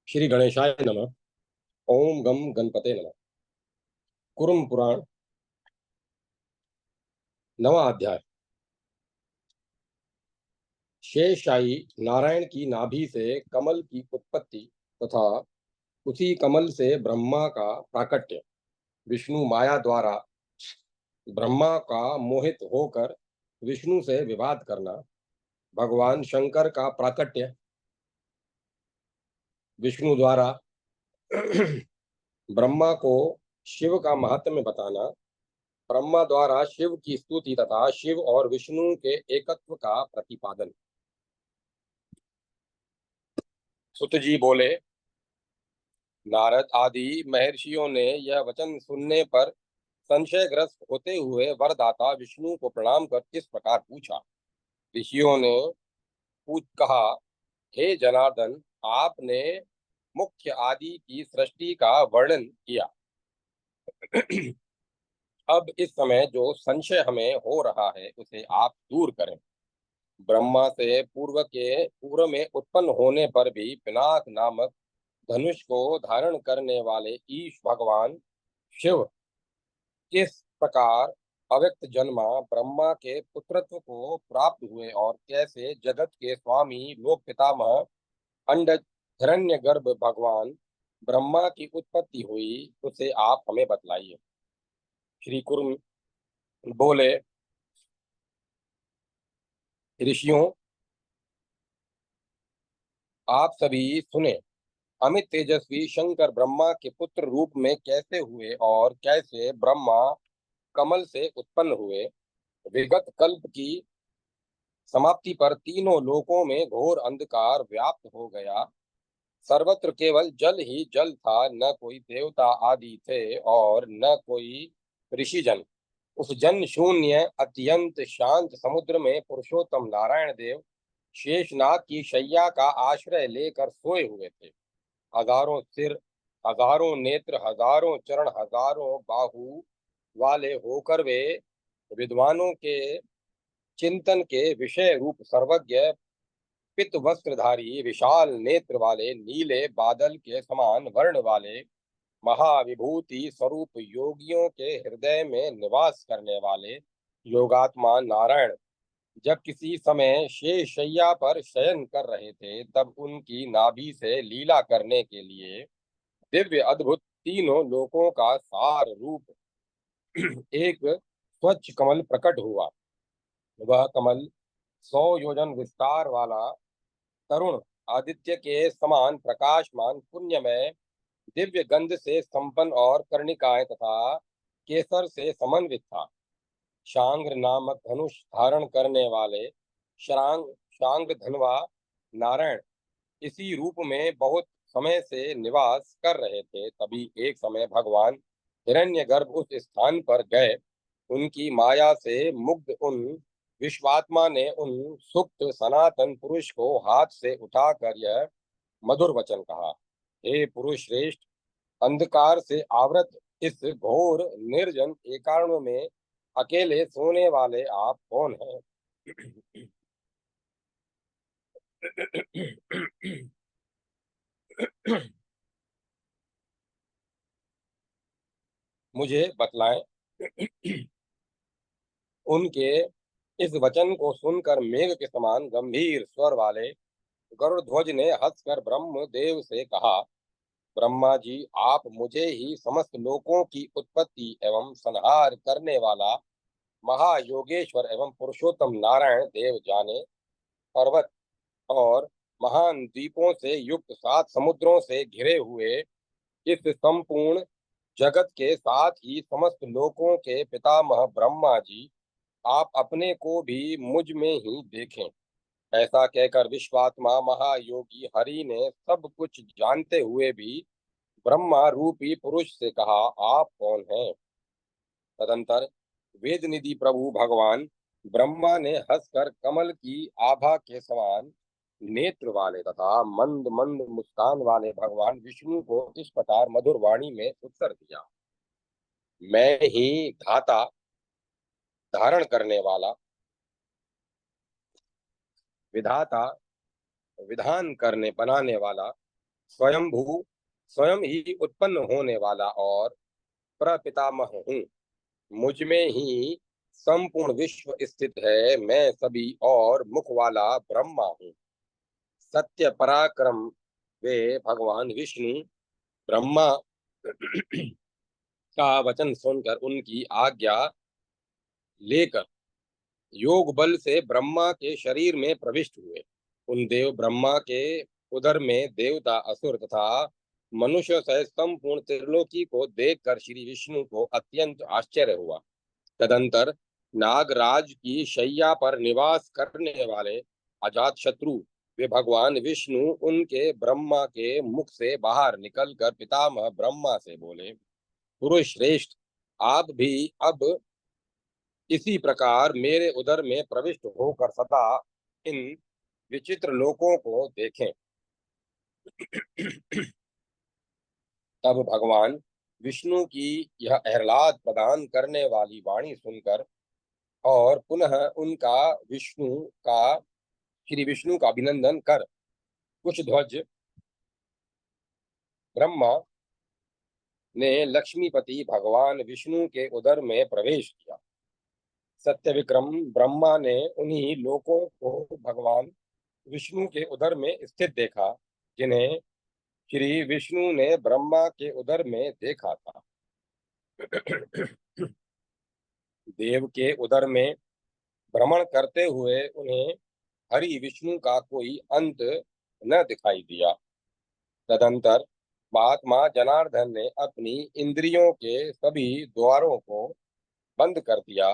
श्री गणेशाय नमः। ओम गम गणपते नमः। कुरुम पुराण नवा अध्याय। शेषशाही नारायण की नाभि से कमल की उत्पत्ति तथा उसी कमल से ब्रह्मा का प्राकट्य। विष्णु माया द्वारा ब्रह्मा का मोहित होकर विष्णु से विवाद करना। भगवान शंकर का प्राकट्य। विष्णु द्वारा ब्रह्मा को शिव का महात्म्य बताना। ब्रह्मा द्वारा शिव की स्तुति तथा शिव और विष्णु के एकत्व का प्रतिपादन। सुत जी बोले, नारद आदि महर्षियों ने यह वचन सुनने पर संशयग्रस्त होते हुए वरदाता विष्णु को प्रणाम कर इस प्रकार पूछा। ऋषियों ने पूछ कहा, हे जनार्दन, आपने मुख्य आदि की सृष्टि का वर्णन किया। अब इस समय जो संशय हमें हो रहा है उसे आप दूर करें। ब्रह्मा से पूर्व में उत्पन्न होने पर भी पिनाक नामक धनुष को धारण करने वाले ईश भगवान शिव किस प्रकार अव्यक्त जन्मा ब्रह्मा के पुत्रत्व को प्राप्त हुए और कैसे जगत के स्वामी लोक पितामह अंडज हिरण्यगर्भ भगवान ब्रह्मा की उत्पत्ति हुई, उसे आप हमें बतलाइए। श्री कुर्म बोले, ऋषियों, आप सभी सुने। अमित तेजस्वी शंकर ब्रह्मा के पुत्र रूप में कैसे हुए और कैसे ब्रह्मा कमल से उत्पन्न हुए। विगत कल्प की समाप्ति पर तीनों लोकों में घोर अंधकार व्याप्त हो गया। सर्वत्र केवल जल ही जल था, न कोई देवता आदि थे और न कोई ऋषिजन। उस जन शून्य अत्यंत शांत समुद्र में पुरुषोत्तम नारायण देव शेषनाग की शैया का आश्रय लेकर सोए हुए थे। हजारों सिर, हजारों नेत्र, हजारों चरण, हजारों बाहु वाले होकर वे विद्वानों के चिंतन के विषय रूप सर्वज्ञ पित वस्त्रधारी विशाल नेत्र वाले नीले बादल के समान वर्ण वाले महाविभूति स्वरूप योगियों के हृदय में निवास करने वाले योगात्मा नारायण जब किसी समय शेष शैया पर शयन कर रहे थे, तब उनकी नाभि से लीला करने के लिए दिव्य अद्भुत तीनों लोकों का सार रूप एक स्वच्छ कमल प्रकट हुआ। वह कमल 100 योजन विस्तार वाला, तरुण आदित्य के समान प्रकाशमान, पुण्यमय, दिव्य गंध से संपन्न और कर्णिकाएं तथा केसर से समन्वित था। शांग्र नामक धनुष धारण करने वाले शांग्र धनवा नारायण इसी रूप में बहुत समय से निवास कर रहे थे। तभी एक समय भगवान हिरण्यगर्भ उस स्थान पर गए। उनकी माया से मुग्ध उन विश्वात्मा ने उन सुप्त सनातन पुरुष को हाथ से उठाकर यह मधुर वचन कहा। हे पुरुष श्रेष्ठ, अंधकार से आवृत इस घोर निर्जन एकारण में अकेले सोने वाले आप कौन हैं? मुझे बतलाएं। उनके इस वचन को सुनकर मेघ के समान गंभीर स्वर वाले गरुड़ध्वज ने हंसकर ब्रह्म देव से कहा, ब्रह्मा जी, आप मुझे ही समस्त लोकों की उत्पत्ति एवं संहार करने वाला महायोगेश्वर एवं पुरुषोत्तम नारायण देव जाने। पर्वत और महान द्वीपों से युक्त 7 समुद्रों से घिरे हुए इस संपूर्ण जगत के साथ ही समस्त लोकों के पितामह ब्रह्मा जी, आप अपने को भी मुझ में ही देखें। ऐसा कहकर विश्वात्मा महायोगी हरि ने सब कुछ जानते हुए भी ब्रह्मा रूपी पुरुष से कहा, आप कौन हैं? तदंतर वेद निधि प्रभु भगवान ब्रह्मा ने हंसकर कमल की आभा के समान नेत्र वाले तथा मंद मंद मुस्कान वाले भगवान विष्णु को इस प्रकार मधुर वाणी में उत्तर दिया। मैं ही धाता, धारण करने वाला, विधाता, विधान करने बनाने वाला, स्वयंभू, स्वयं ही उत्पन्न होने वाला और प्रपितामह हूँ। मुझ में ही संपूर्ण विश्व स्थित है। मैं सभी और मुख वाला ब्रह्मा हूँ। सत्य पराक्रम वे भगवान विष्णु ब्रह्मा का वचन सुनकर उनकी आज्ञा लेकर योग बल से ब्रह्मा के शरीर में प्रविष्ट हुए। उन देव ब्रह्मा के उदर में देवता, असुर तथा मनुष्य सहित संपूर्ण त्रिलोकी को देखकर श्री विष्णु को अत्यंत आश्चर्य हुआ। तदंतर नागराज की शैया पर निवास करने वाले अजात शत्रु वे भगवान विष्णु उनके ब्रह्मा के मुख से बाहर निकलकर पितामह ब्रह्मा से बोले, पुरुष श्रेष्ठ, आप भी अब इसी प्रकार मेरे उदर में प्रविष्ट होकर सदा इन विचित्र लोकों को देखें। तब भगवान विष्णु की यह आह्लाद प्रदान करने वाली वाणी सुनकर और पुनः उनका विष्णु का श्री विष्णु का अभिनंदन कर कुछ ध्वज ब्रह्मा ने लक्ष्मीपति भगवान विष्णु के उदर में प्रवेश किया। सत्य विक्रम ब्रह्मा ने उन्हीं लोकों को भगवान विष्णु के उदर में स्थित देखा जिन्हें श्री विष्णु ने ब्रह्मा के उदर में देखा था। देव के उदर में भ्रमण करते हुए उन्हें हरि विष्णु का कोई अंत न दिखाई दिया। तदंतर महात्मा जनार्दन ने अपनी इंद्रियों के सभी द्वारों को बंद कर दिया।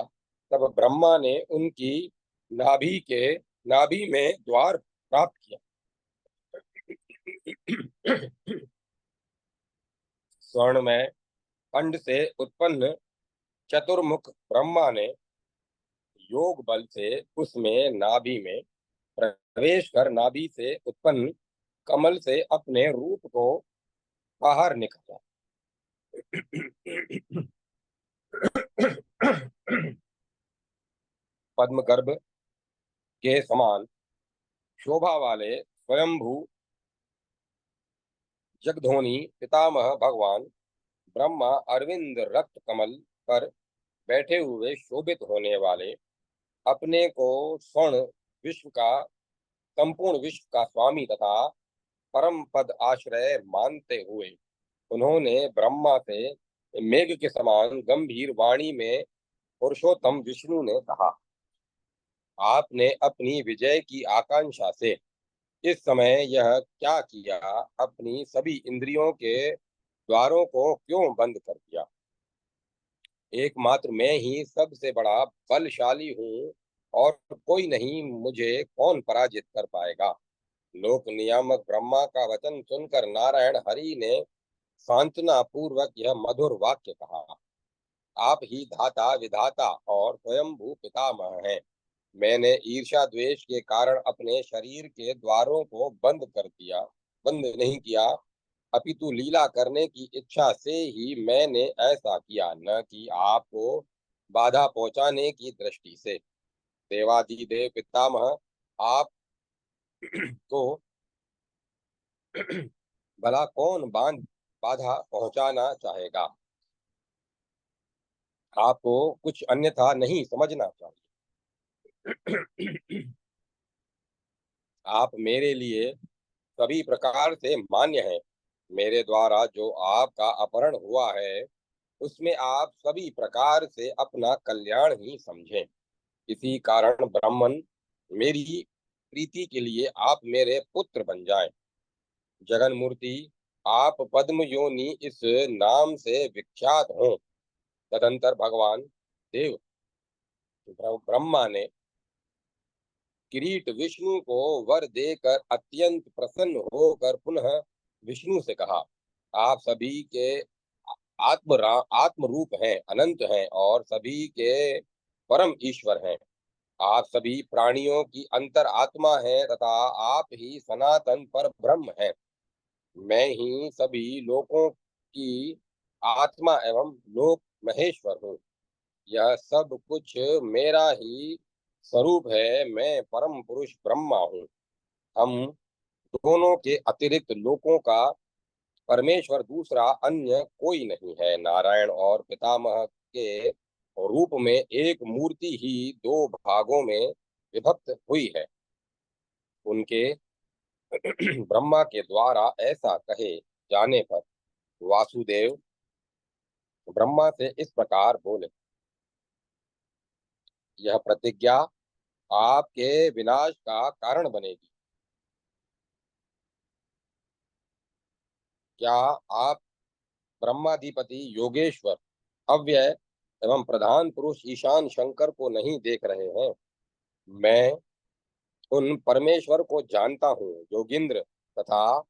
तब ब्रह्मा ने उनकी नाभि में द्वार प्राप्त किया। स्वर्ण में अंड से उत्पन्न चतुर्मुख ब्रह्मा ने योग बल से उसमें नाभि में प्रवेश कर नाभि से उत्पन्न कमल से अपने रूप को बाहर निकाला। पद्म गर्भ के समान शोभा वाले स्वयंभू जगधोनी पितामह भगवान ब्रह्मा अरविंद रक्त कमल पर बैठे हुए शोभित होने वाले अपने को स्वर्ण विश्व का संपूर्ण विश्व का स्वामी तथा परम पद आश्रय मानते हुए उन्होंने ब्रह्मा से मेघ के समान गंभीर वाणी में पुरुषोत्तम विष्णु ने कहा, आपने अपनी विजय की आकांक्षा से इस समय यह क्या किया? अपनी सभी इंद्रियों के द्वारों को क्यों बंद कर दिया? एकमात्र मैं ही सबसे बड़ा बलशाली हूँ और कोई नहीं, मुझे कौन पराजित कर पाएगा? लोक नियामक ब्रह्मा का वचन सुनकर नारायण हरि ने सांत्वना पूर्वक यह मधुर वाक्य कहा, आप ही धाता विधाता और स्वयंभू पितामह हैं। मैंने ईर्ष्या द्वेष के कारण अपने शरीर के द्वारों को बंद नहीं किया, अपितु लीला करने की इच्छा से ही मैंने ऐसा किया, न कि आपको बाधा पहुंचाने की दृष्टि से। देवादिदेव पितामह, आप को भला कौन बाधा पहुंचाना चाहेगा? आपको कुछ अन्यथा नहीं समझना चाहिए। आप मेरे लिए सभी प्रकार से मान्य हैं। मेरे द्वारा जो आपका अपहरण हुआ है उसमें आप सभी प्रकार से अपना कल्याण ही समझें। इसी कारण ब्राह्मण मेरी प्रीति के लिए आप मेरे पुत्र बन जाएं। जगन मूर्ति, आप पद्म योनि इस नाम से विख्यात हों। तदंतर भगवान देव ब्रह्मा ने किरीट विष्णु को वर देकर अत्यंत प्रसन्न होकर पुनः विष्णु से कहा, आप सभी के आत्म रूप हैं, अनंत हैं और सभी के परम ईश्वर हैं। आप सभी प्राणियों की अंतर आत्मा हैं तथा आप ही सनातन पर ब्रह्म हैं। मैं ही सभी लोकों की आत्मा एवं लोक महेश्वर हूँ। यह सब कुछ मेरा ही स्वरूप है। मैं परम पुरुष ब्रह्मा हूँ। हम दोनों के अतिरिक्त लोकों का परमेश्वर दूसरा अन्य कोई नहीं है। नारायण और पितामह के रूप में एक मूर्ति ही दो भागों में विभक्त हुई है। उनके ब्रह्मा के द्वारा ऐसा कहे जाने पर वासुदेव ब्रह्मा से इस प्रकार बोले, यह प्रतिज्ञा आपके विनाश का कारण बनेगी। क्या आप ब्रह्माधिपति योगेश्वर अव्यय एवं प्रधान पुरुष ईशान शंकर को नहीं देख रहे हैं? मैं उन परमेश्वर को जानता हूँ। योगिंद्र तथा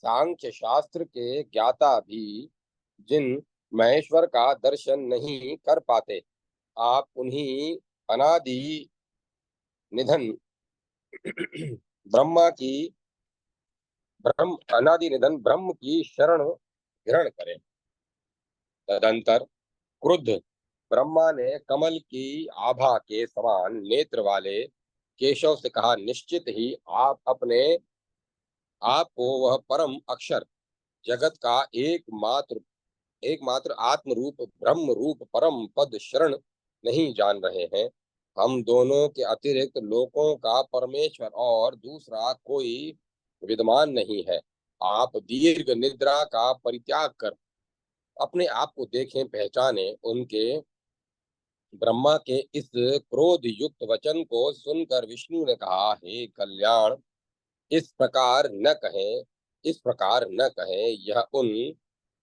सांख्य शास्त्र के ज्ञाता भी जिन महेश्वर का दर्शन नहीं कर पाते, आप उन्हीं अनादि निधन ब्रह्मा की ब्रह्म अनादि निधन ब्रह्म की शरण ग्रहण करें। तदंतर क्रुद्ध ब्रह्मा ने कमल की आभा के समान नेत्र वाले केशव से कहा, निश्चित ही आप अपने आप को वह परम अक्षर जगत का एकमात्र आत्म रूप ब्रह्म रूप परम पद शरण नहीं जान रहे हैं। हम दोनों के अतिरिक्त लोकों का परमेश्वर और दूसरा कोई विद्यमान नहीं है। आप दीर्घ निद्रा का परित्याग कर अपने आप को देखें, पहचाने। उनके ब्रह्मा के इस क्रोध युक्त वचन को सुनकर विष्णु ने कहा, हे कल्याण, इस प्रकार न कहें, इस प्रकार न कहें, यह उन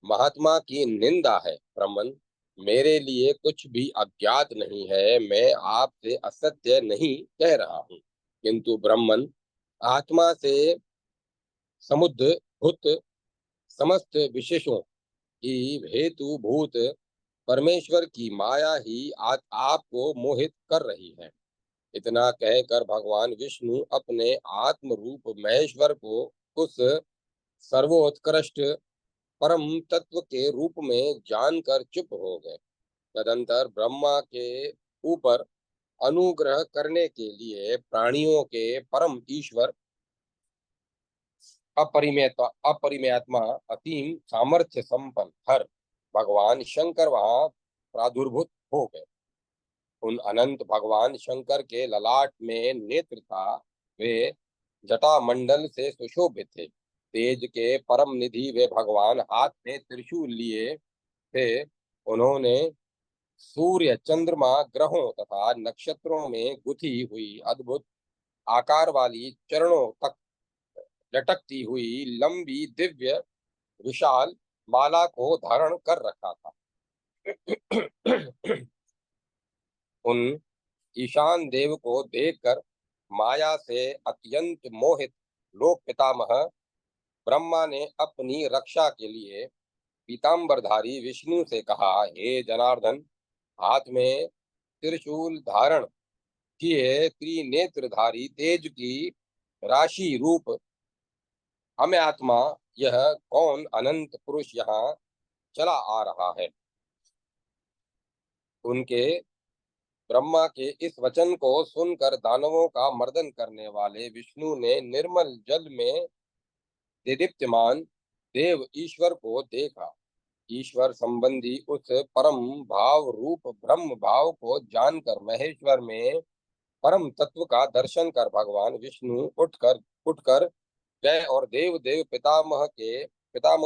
महात्मा की निंदा है। ब्राह्मण, मेरे लिए कुछ भी अज्ञात नहीं है, मैं आपसे असत्य नहीं कह रहा हूँ, किंतु ब्राह्मण आत्मा से समुद्भूत समस्त विशेषों की हेतु भूत परमेश्वर की माया ही आपको मोहित कर रही है। इतना कहकर भगवान विष्णु अपने आत्म रूप महेश्वर को उस सर्वोत्कृष्ट परम तत्व के रूप में जानकर चुप हो गए। तदंतर ब्रह्मा के ऊपर अनुग्रह करने के लिए प्राणियों के परम ईश्वर अपरिमेयात्मा असीम सामर्थ्य संपन्न हर भगवान शंकर वहां प्रादुर्भूत हो गए। उन अनंत भगवान शंकर के ललाट में नेत्र था। वे जटा मंडल से सुशोभित थे। तेज के परम निधि वे भगवान हाथ में त्रिशूल लिए थे। उन्होंने सूर्य चंद्रमा ग्रहों तथा नक्षत्रों में गुथी हुई अद्भुत आकार वाली चरणों तक लटकती हुई लंबी दिव्य विशाल माला को धारण कर रखा था। उन ईशान देव को देखकर माया से अत्यंत मोहित लोक पितामह ब्रह्मा ने अपनी रक्षा के लिए पीतांबरधारी विष्णु से कहा, हे जनार्दन, हाथ में त्रिशूल धारण किए त्रिनेत्रधारी तेज की राशि रूप हमें आत्मा, यह कौन अनंत पुरुष यहाँ चला आ रहा है? उनके ब्रह्मा के इस वचन को सुनकर दानवों का मर्दन करने वाले विष्णु ने निर्मल जल में दीप्यमान देव ईश्वर को देखा। ईश्वर संबंधी उस परम भाव रूप ब्रह्म भाव को जानकर महेश्वर में परम तत्व का दर्शन कर भगवान विष्णु उठकर गए और देव देव पितामह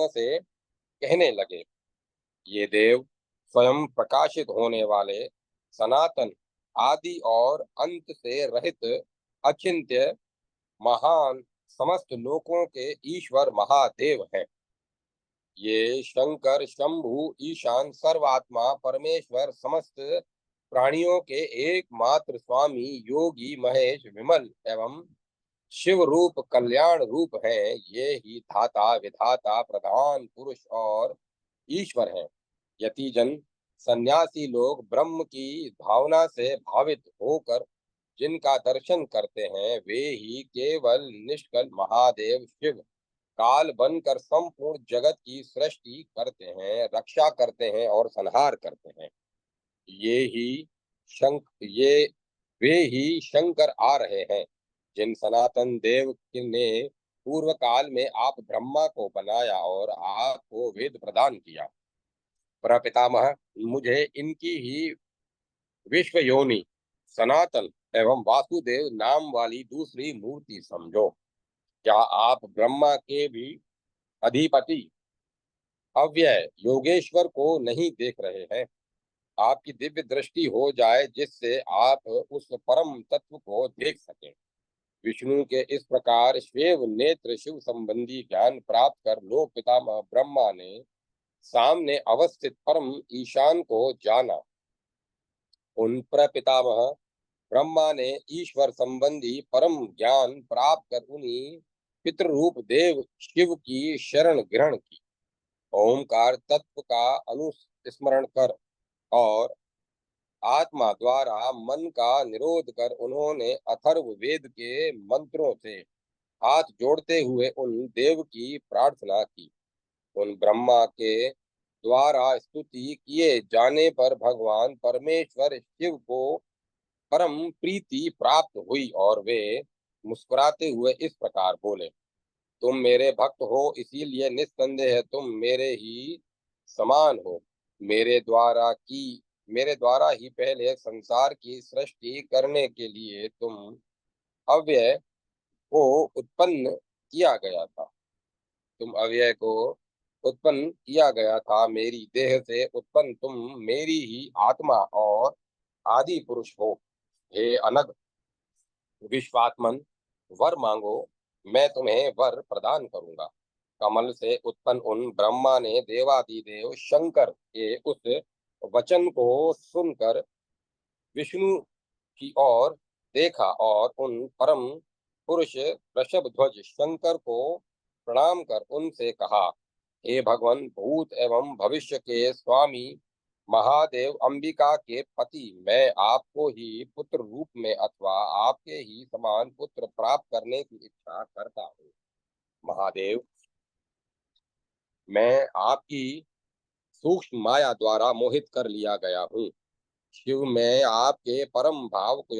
से कहने लगे, ये देव स्वयं प्रकाशित होने वाले सनातन आदि और अंत से रहित अचिंत्य महान समस्त लोकों के ईश्वर महादेव हैं। ये शंकर शंभु ईशान सर्वात्मा परमेश्वर समस्त प्राणियों के एकमात्र स्वामी योगी महेश विमल एवं शिव रूप कल्याण रूप हैं। ये ही धाता विधाता प्रधान पुरुष और ईश्वर हैं। यतिजन सन्यासी लोग ब्रह्म की भावना से भावित होकर जिनका दर्शन करते हैं, वे ही केवल निष्कल महादेव शिव काल बनकर संपूर्ण जगत की सृष्टि करते हैं, रक्षा करते हैं और संहार करते हैं। ये ही ये वे ही शंकर आ रहे हैं, जिन सनातन देव ने पूर्व काल में आप ब्रह्मा को बनाया और आपको वेद प्रदान किया। प्रपितामह, मुझे इनकी ही विश्व योनि, सनातन एवं वासुदेव नाम वाली दूसरी मूर्ति समझो। क्या आप ब्रह्मा के भी अधिपति अव्यय योगेश्वर को नहीं देख रहे हैं? आपकी दिव्य दृष्टि हो जाए जिससे आप उस परम तत्व को देख सकें। विष्णु के इस प्रकार श्वेव नेत्र शिव संबंधी ज्ञान प्राप्त कर लोक पितामह ब्रह्मा ने सामने अवस्थित परम ईशान को जाना। उन प्रपितामह ब्रह्मा ने ईश्वर संबंधी परम ज्ञान प्राप्त कर उन्हीं पितृरूप देव शिव की शरण ग्रहण की। ओमकार तत्व का अनुस्मरण कर और आत्मा द्वारा मन का निरोध कर उन्होंने अथर्व वेद के मंत्रों से हाथ जोड़ते हुए उन देव की प्रार्थना की। उन ब्रह्मा के द्वारा स्तुति किए जाने पर भगवान परमेश्वर शिव को परम प्रीति प्राप्त हुई और वे मुस्कुराते हुए इस प्रकार बोले, तुम मेरे भक्त हो, इसीलिए निस्संदेह तुम मेरे ही समान हो। मेरे द्वारा की मेरे द्वारा ही पहले संसार की सृष्टि करने के लिए तुम अव्यय को उत्पन्न किया गया था। तुम अव्यय को उत्पन्न किया गया था। मेरी देह से उत्पन्न तुम मेरी ही आत्मा और आदि पुरुष हो। हे अनग विश्वात्मन, वर मांगो, मैं तुम्हें वर प्रदान करूंगा। कमल से उत्पन्न उन ब्रह्मा ने देवादिदेव शंकर के उस वचन को सुनकर विष्णु की ओर देखा और उन परम पुरुष वृषभ ध्वज शंकर को प्रणाम कर उनसे कहा, हे भगवान, भूत एवं भविष्य के स्वामी महादेव, अंबिका के पति, मैं आपको ही पुत्र रूप में अथवा आपके ही समान पुत्र प्राप्त करने की इच्छा करता हूँ। महादेव, मैं आपकी सूक्ष्म माया द्वारा मोहित कर लिया गया हूँ। शिव, मैं आपके परम भाव को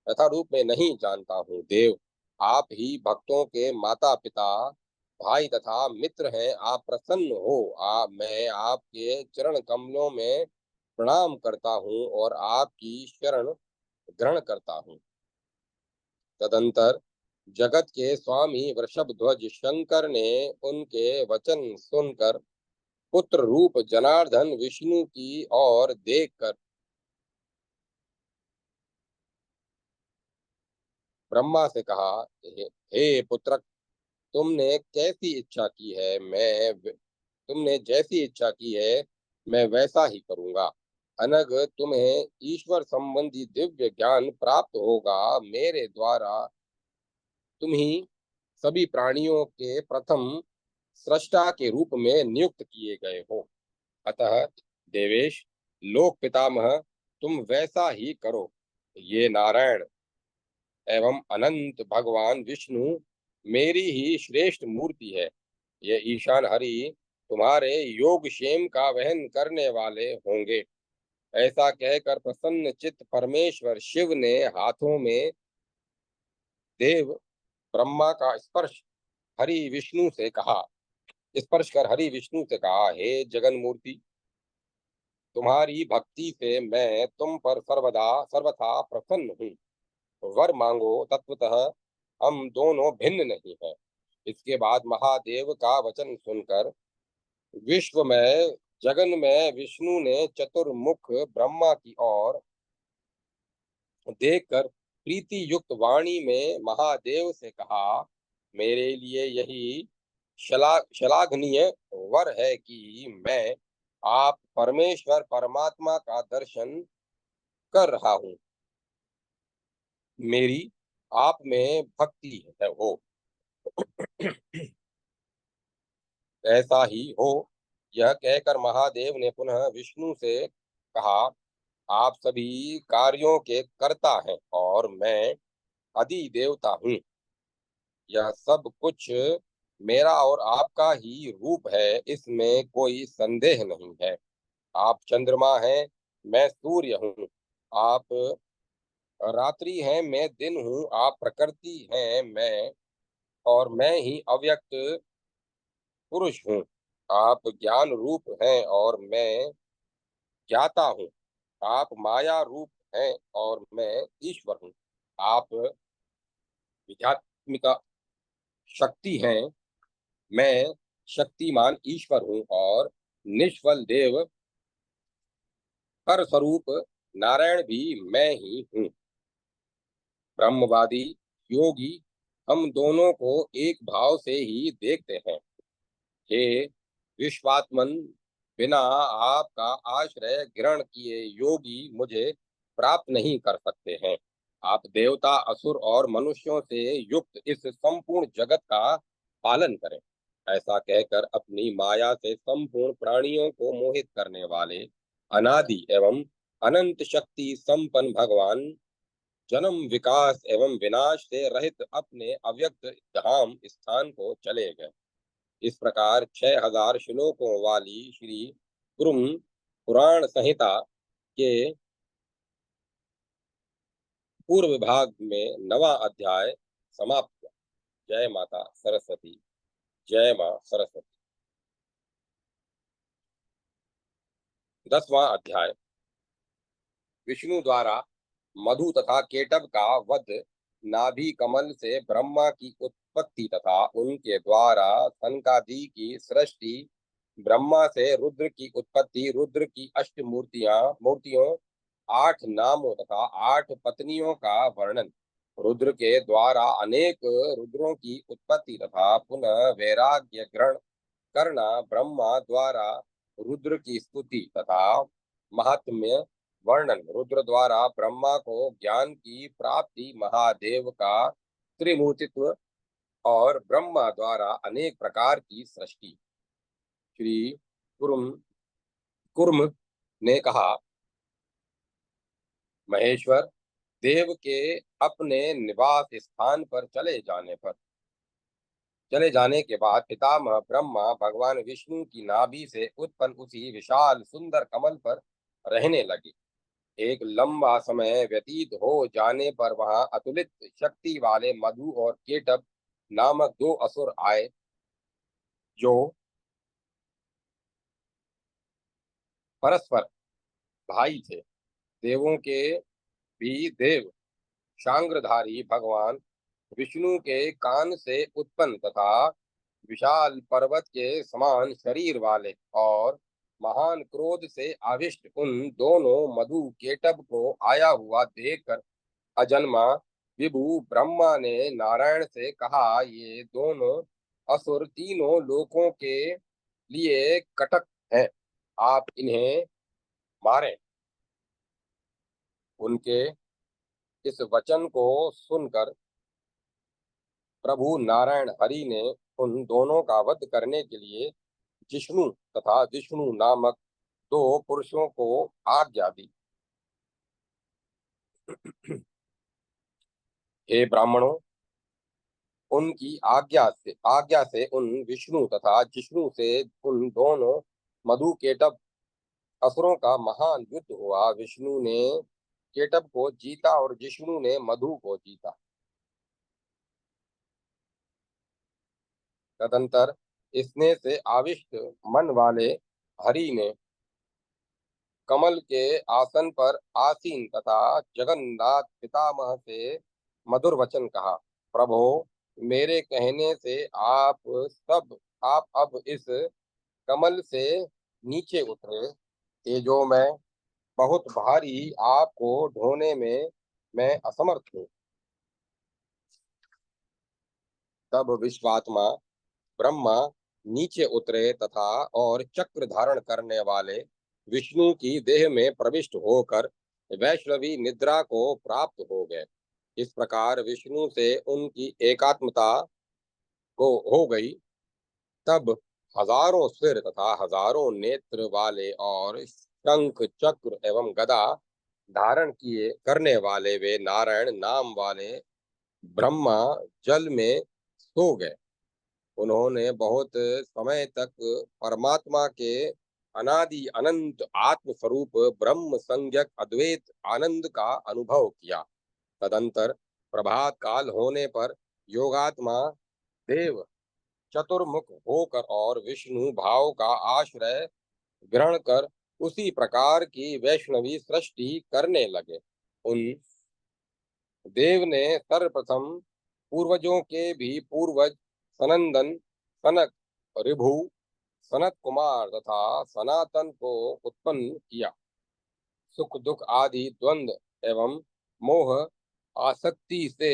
यथारूप में नहीं जानता हूँ। देव, आप ही भक्तों के माता पिता भाई तथा मित्र हैं। आप प्रसन्न हो। मैं आपके चरण कमलों में प्रणाम करता हूँ और आपकी शरण ग्रहण करता हूँ। तदंतर जगत के स्वामी वृषभ ध्वज शंकर ने उनके वचन सुनकर पुत्र रूप जनार्दन विष्णु की ओर देखकर ब्रह्मा से कहा, हे पुत्र, तुमने कैसी इच्छा की है, तुमने जैसी इच्छा की है मैं वैसा ही करूंगा। अनग, तुम्हें ईश्वर संबंधी दिव्य ज्ञान प्राप्त होगा। मेरे द्वारा तुम ही सभी प्राणियों के प्रथम सृष्टा के रूप में नियुक्त किए गए हो। अतः देवेश, लोक पितामह, तुम वैसा ही करो। ये नारायण एवं अनंत भगवान विष्णु मेरी ही श्रेष्ठ मूर्ति है। ये ईशान हरि तुम्हारे योग क्षेम का वहन करने वाले होंगे। ऐसा कहकर प्रसन्न चित्त परमेश्वर शिव ने हाथों में देव ब्रह्मा का स्पर्श कर हरि विष्णु से कहा, हे जगन मूर्ति, तुम्हारी भक्ति से मैं तुम पर सर्वथा प्रसन्न हूँ। वर मांगो, तत्वतः हम दोनों भिन्न नहीं हैं। इसके बाद महादेव का वचन सुनकर विश्वमय जगन में विष्णु ने चतुर्मुख ब्रह्मा की ओर देखकर प्रीति युक्त वाणी में महादेव से कहा, मेरे लिए यही श्लाघनीय वर है कि मैं आप परमेश्वर परमात्मा का दर्शन कर रहा हूँ। मेरी आप में भक्ति है हो। ऐसा ही हो। यह कहकर महादेव ने पुनः विष्णु से कहा, आप सभी कार्यों के कर्ता हैं और मैं आदि देवता हूँ। यह सब कुछ मेरा और आपका ही रूप है, इसमें कोई संदेह नहीं है। आप चंद्रमा हैं, मैं सूर्य हूँ। आप रात्रि हैं, मैं दिन हूँ। आप प्रकृति हैं, मैं और मैं ही अव्यक्त पुरुष हूँ। आप ज्ञान रूप हैं और मैं ज्ञाता हूँ। आप माया रूप हैं और मैं ईश्वर हूँ। आप विधात्मिका शक्ति हैं, मैं शक्तिमान ईश्वर हूँ और निष्फल देव कर स्वरूप नारायण भी मैं ही हूँ। ब्रह्मवादी योगी हम दोनों को एक भाव से ही देखते हैं। हे विश्वात्मन, बिना आपका आश्रय ग्रहण किए योगी मुझे प्राप्त नहीं कर सकते हैं। आप देवता, असुर और मनुष्यों से युक्त इस संपूर्ण जगत का पालन करें। ऐसा कहकर अपनी माया से संपूर्ण प्राणियों को मोहित करने वाले अनादि एवं अनंत शक्ति संपन्न भगवान जन्म, विकास एवं विनाश से रहित अपने अव्यक्त धाम स्थान को चले गए। इस प्रकार 6000 श्लोकों वाली श्री कुरुम पुराण संहिता के पूर्व भाग में 9वां अध्याय समाप्त हुआ। जय माता सरस्वती। जय मां सरस्वती। 10वां अध्याय। विष्णु द्वारा मधु तथा केटभ का वध, नाभि कमल से ब्रह्मा की उत्पत्ति तथा उनके द्वारा सनकादि की सृष्टि, ब्रह्मा से रुद्र की उत्पत्ति, रुद्र की मूर्तियों, 8 नामों तथा 8 पत्नियों का वर्णन, रुद्र के द्वारा अनेक रुद्रों की उत्पत्ति तथा पुनः वैराग्य ग्रहण करना, ब्रह्मा द्वारा रुद्र की स्तुति तथा महात्म्य वर्णन, रुद्र द्वारा ब्रह्मा को ज्ञान की प्राप्ति, महादेव का त्रिमूर्तित्व और ब्रह्मा द्वारा अनेक प्रकार की सृष्टि। श्री कुर्म कुर्म ने कहा, महेश्वर देव के अपने निवास स्थान पर चले जाने के बाद पितामह ब्रह्मा भगवान विष्णु की नाभि से उत्पन्न उसी विशाल सुंदर कमल पर रहने लगे। एक लंबा समय व्यतीत हो जाने पर वहां अतुलित शक्ति वाले मधु और केटभ नामक 2 असुर आए, जो परस्पर भाई थे। देवों के भी देव शांग्रधारी भगवान विष्णु के कान से उत्पन्न तथा विशाल पर्वत के समान शरीर वाले और महान क्रोध से आविष्ट उन दोनों मधु केटभ को आया हुआ देखकर अजन्मा विभु ब्रह्मा ने नारायण से कहा, ये दोनों असुर तीनों लोकों के लिए कटक हैं, आप इन्हें मारें। उनके इस वचन को सुनकर प्रभु नारायण हरि ने उन दोनों का वध करने के लिए जिष्णु तथा विष्णु नामक 2 पुरुषों को आज्ञा दी। हे ब्राह्मणों, उनकी आज्ञा से उन विष्णु तथा जिष्णु से उन दोनों मधु केटभ असुरों का महान युद्ध हुआ। विष्णु ने केटभ को जीता और जिष्णु ने मधु को जीता। तदंतर स्नेह से आविष्ट मन वाले हरि ने कमल के आसन पर आसीन तथा जगन्नाथ पितामह से मधुर वचन कहा, प्रभो, मेरे कहने से आप अब इस कमल से नीचे उतरे। तेजो में बहुत भारी आपको ढोने में मैं असमर्थ हूँ। तब विश्वात्मा ब्रह्मा नीचे उतरे तथा और चक्र धारण करने वाले विष्णु की देह में प्रविष्ट होकर वैष्णवी निद्रा को प्राप्त हो गए। इस प्रकार विष्णु से उनकी एकात्मता को हो गई। तब हजारों सिर तथा हजारों नेत्र वाले और शंख, चक्र एवं गदा धारण किए करने वाले वे नारायण नाम वाले ब्रह्मा जल में सो गए। उन्होंने बहुत समय तक परमात्मा के अनादि अनंत आत्म स्वरूप ब्रह्म संज्ञक अद्वैत आनंद का अनुभव किया। तदंतर प्रभात काल होने पर योगात्मा देव चतुर्मुख होकर और विष्णु भाव का आश्रय ग्रहण कर उसी प्रकार की वैष्णवी सृष्टि करने लगे। उन देव ने सर्वप्रथम पूर्वजों के भी पूर्वज सनंदन, सनक, ऋभु, सनत कुमार तथा सनातन को उत्पन्न किया। सुख दुख आदि द्वंद्व एवं मोह आसक्ति से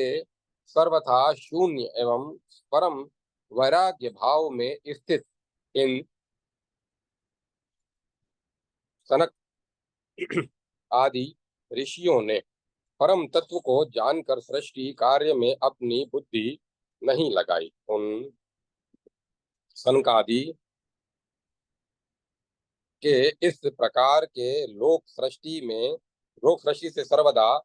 सर्वथा शून्य एवं परम वैराग्य भाव में स्थित इन सनक आदि ऋषियों ने परम तत्व को जानकर सृष्टि कार्य में अपनी बुद्धि नहीं लगाई। उन सनकादि के इस प्रकार के लोक सृष्टि से सर्वदा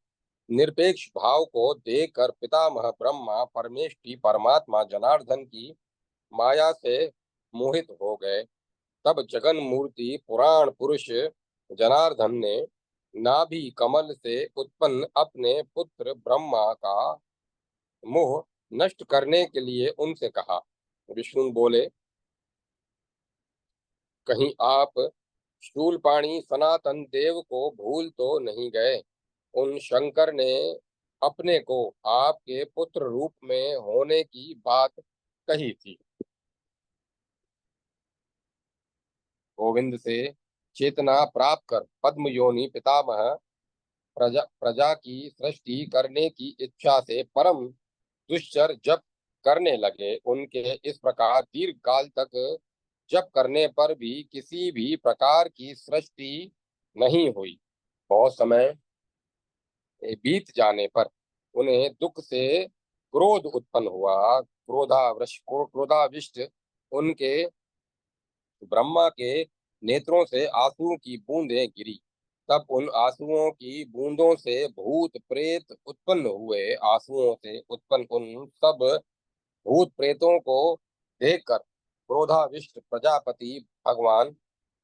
निरपेक्ष भाव को देखकर पितामह ब्रह्मा परमेष्टि परमात्मा जनार्दन की माया से मोहित हो गए। तब जगन मूर्ति पुराण पुरुष जनार्दन ने नाभि कमल से उत्पन्न अपने पुत्र ब्रह्मा का मोह नष्ट करने के लिए उनसे कहा। विष्णु बोले, कहीं आप शूलपाणी सनातन देव को भूल तो नहीं गए? उन शंकर ने अपने को आपके पुत्र रूप में होने की बात कही थी। गोविंद से चेतना प्राप्त कर पद्म योनि पितामह प्रजा की सृष्टि करने की इच्छा से परम दुश्चर जप करने लगे। उनके इस प्रकार दीर्घ काल तक जप करने पर भी किसी भी प्रकार की सृष्टि नहीं हुई। बहुत समय बीत जाने पर उन्हें दुख से क्रोध उत्पन्न हुआ। क्रोधाविष्ट उनके ब्रह्मा के नेत्रों से आंसुओं की बूंदें गिरी। तब उन आंसुओं की बूंदों से भूत प्रेत उत्पन्न हुए। आंसुओं से उत्पन्न उन सब भूत प्रेतों को देखकर क्रोधाविष्ट प्रजापति भगवान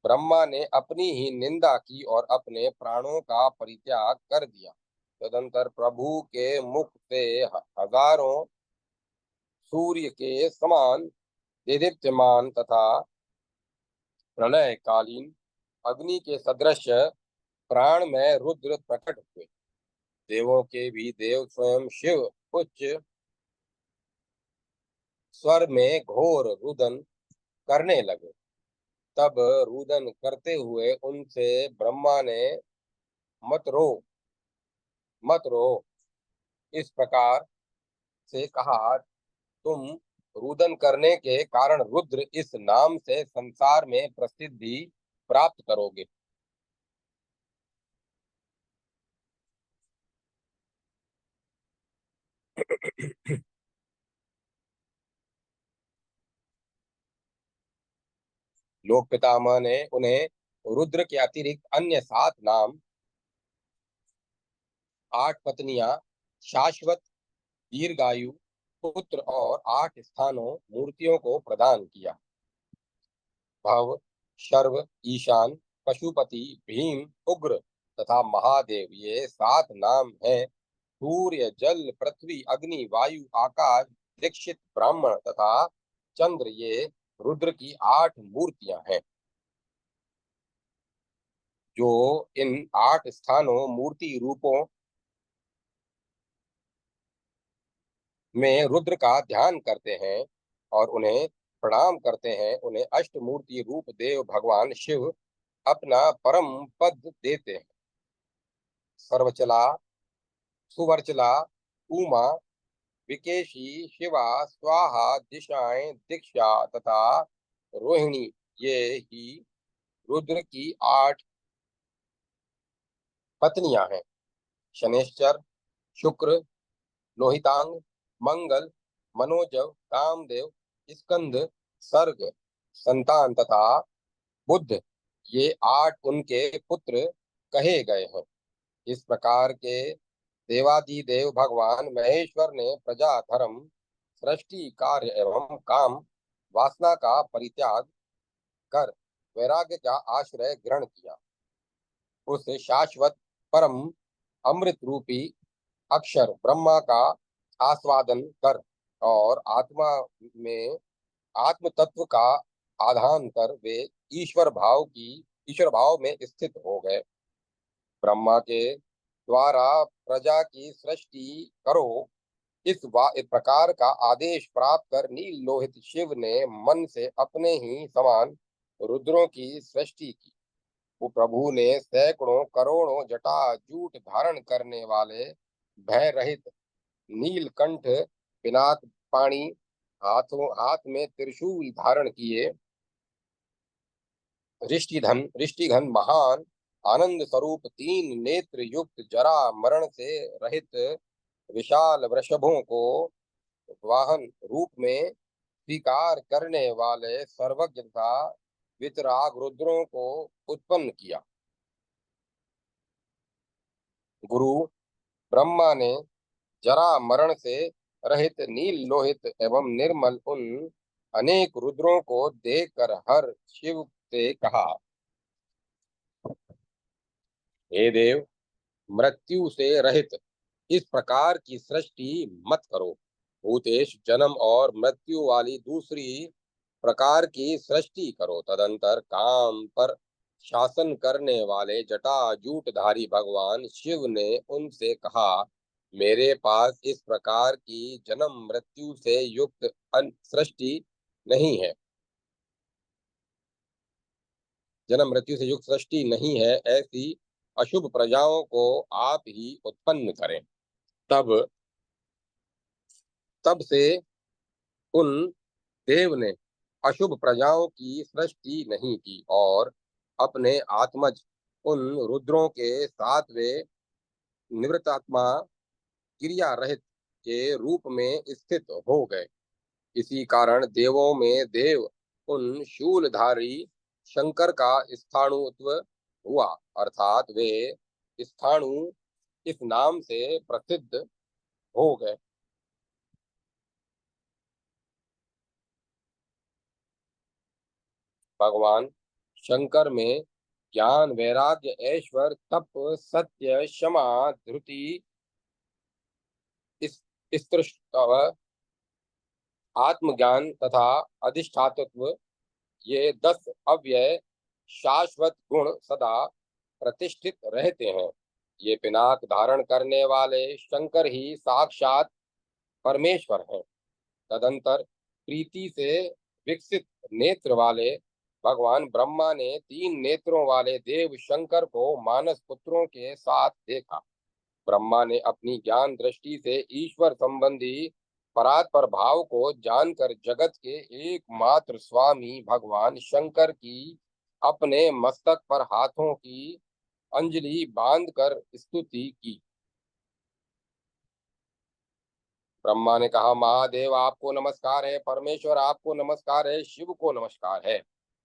ब्रह्मा ने अपनी ही निंदा की और अपने प्राणों का परित्याग कर दिया। तदंतर प्रभु के मुख से हजारों सूर्य के समान देदीप्यमान तथा प्रलय कालीन अग्नि के सदृश प्राण में रुद्र प्रकट हुए। देवों के भी देव स्वयं शिव उच्च स्वर में घोर रुदन करने लगे। तब रुदन करते हुए उनसे ब्रह्मा ने मत रो मत रो इस प्रकार से कहा, तुम रुदन करने के कारण रुद्र इस नाम से संसार में प्रसिद्धि प्राप्त करोगे। लोक पितामह ने उन्हें रुद्र के अतिरिक्त अन्य 7 नाम, 8 पत्नियां, शाश्वत दीर्घायु पुत्र और 8 स्थानों मूर्तियों को प्रदान किया। भव, शर्व, ईशान, पशुपति, भीम, उग्र तथा महादेव ये 7 नाम हैं। सूर्य, जल, पृथ्वी, अग्नि, वायु, आकाश, दीक्षित, ब्राह्मण तथा चंद्र ये रुद्र की 8 मूर्तियां हैं। जो इन 8 स्थानों मूर्ति रूपों में रुद्र का ध्यान करते हैं और उन्हें प्रणाम करते हैं, उन्हें अष्टमूर्ति रूप देव भगवान शिव अपना परम पद देते हैं। सर्वचला, सुवर्चला, उमा, विकेशी, शिवा, स्वाहा, दिशाएं, दीक्षा तथा रोहिणी ये ही रुद्र की 8 पत्नियां हैं। शनेश्चर, शुक्र, लोहितांग, मंगल, मनोजव, कामदेव, स्कंद, सर्ग, संतान तथा बुद्ध ये 8 उनके पुत्र कहे गए हैं। इस प्रकार के देवादिदेव भगवान महेश्वर ने प्रजा धर्म सृष्टि कार्य एवं काम वासना का परित्याग कर वैराग्य का आश्रय ग्रहण किया। उस शाश्वत परम अमृत रूपी अक्षर ब्रह्मा का आस्वादन कर और आत्मा में आत्म तत्व का आधान कर वे ईश्वर भाव में स्थित हो गए। ब्रह्मा के द्वारा प्रजा की सृष्टि करो, इस प्रकार का आदेश प्राप्त कर नील लोहित शिव ने मन से अपने ही समान रुद्रों की सृष्टि की। वो प्रभु ने सैकड़ों करोड़ों जटा जूट धारण करने वाले भय रहित नीलकंठ पिनाक पाणी हाथ में त्रिशूल धारण किए रिष्टिघन महान आनंद स्वरूप तीन नेत्र युक्त जरा मरण से रहित विशाल वृषभों को वाहन रूप में स्वीकार करने वाले सर्वज्ञ तथा वितराग रुद्रों को उत्पन्न किया। गुरु ब्रह्मा ने जरा मरण से रहित नील लोहित एवं निर्मल उन अनेक रुद्रों को देखकर हर शिव से कहा, हे देव, मृत्यु से रहित इस प्रकार की सृष्टि मत करो। भूतेश जन्म और मृत्यु वाली दूसरी प्रकार की सृष्टि करो। तदंतर काम पर शासन करने वाले जटाजूटधारी भगवान शिव ने उनसे कहा, मेरे पास इस प्रकार की जन्म मृत्यु से युक्त सृष्टि नहीं है। जन्म मृत्यु से युक्त सृष्टि नहीं है, ऐसी अशुभ प्रजाओं को आप ही उत्पन्न करें। तब तब से उन देव ने अशुभ प्रजाओं की सृष्टि नहीं की और अपने आत्मज उन रुद्रों के साथ वे निवृत्तात्मा क्रिया रहित के रूप में स्थित हो गए। इसी कारण देवों में देव उन शूलधारी शंकर का स्थाणुत्व हुआ, अर्थात वे स्थाणु इस नाम से प्रसिद्ध हो गए। भगवान शंकर में ज्ञान वैराग्य ऐश्वर्य तप सत्य क्षमा धृति स्त्रुष्टव आत्मज्ञान तथा अधिष्ठातत्व, ये 10 अव्यय शाश्वत गुण सदा प्रतिष्ठित रहते हैं। ये पिनाक धारण करने वाले शंकर ही साक्षात परमेश्वर हैं। तदंतर प्रीति से विकसित नेत्र वाले भगवान ब्रह्मा ने 3 नेत्रों वाले देव शंकर को मानस पुत्रों के साथ देखा। ब्रह्मा ने अपनी ज्ञान दृष्टि से ईश्वर संबंधी परात्पर भाव को जानकर जगत के एकमात्र स्वामी भगवान शंकर की अपने मस्तक पर हाथों की अंजलि बांधकर स्तुति की। ब्रह्मा ने कहा, महादेव आपको नमस्कार है, परमेश्वर आपको नमस्कार है, शिव को नमस्कार है,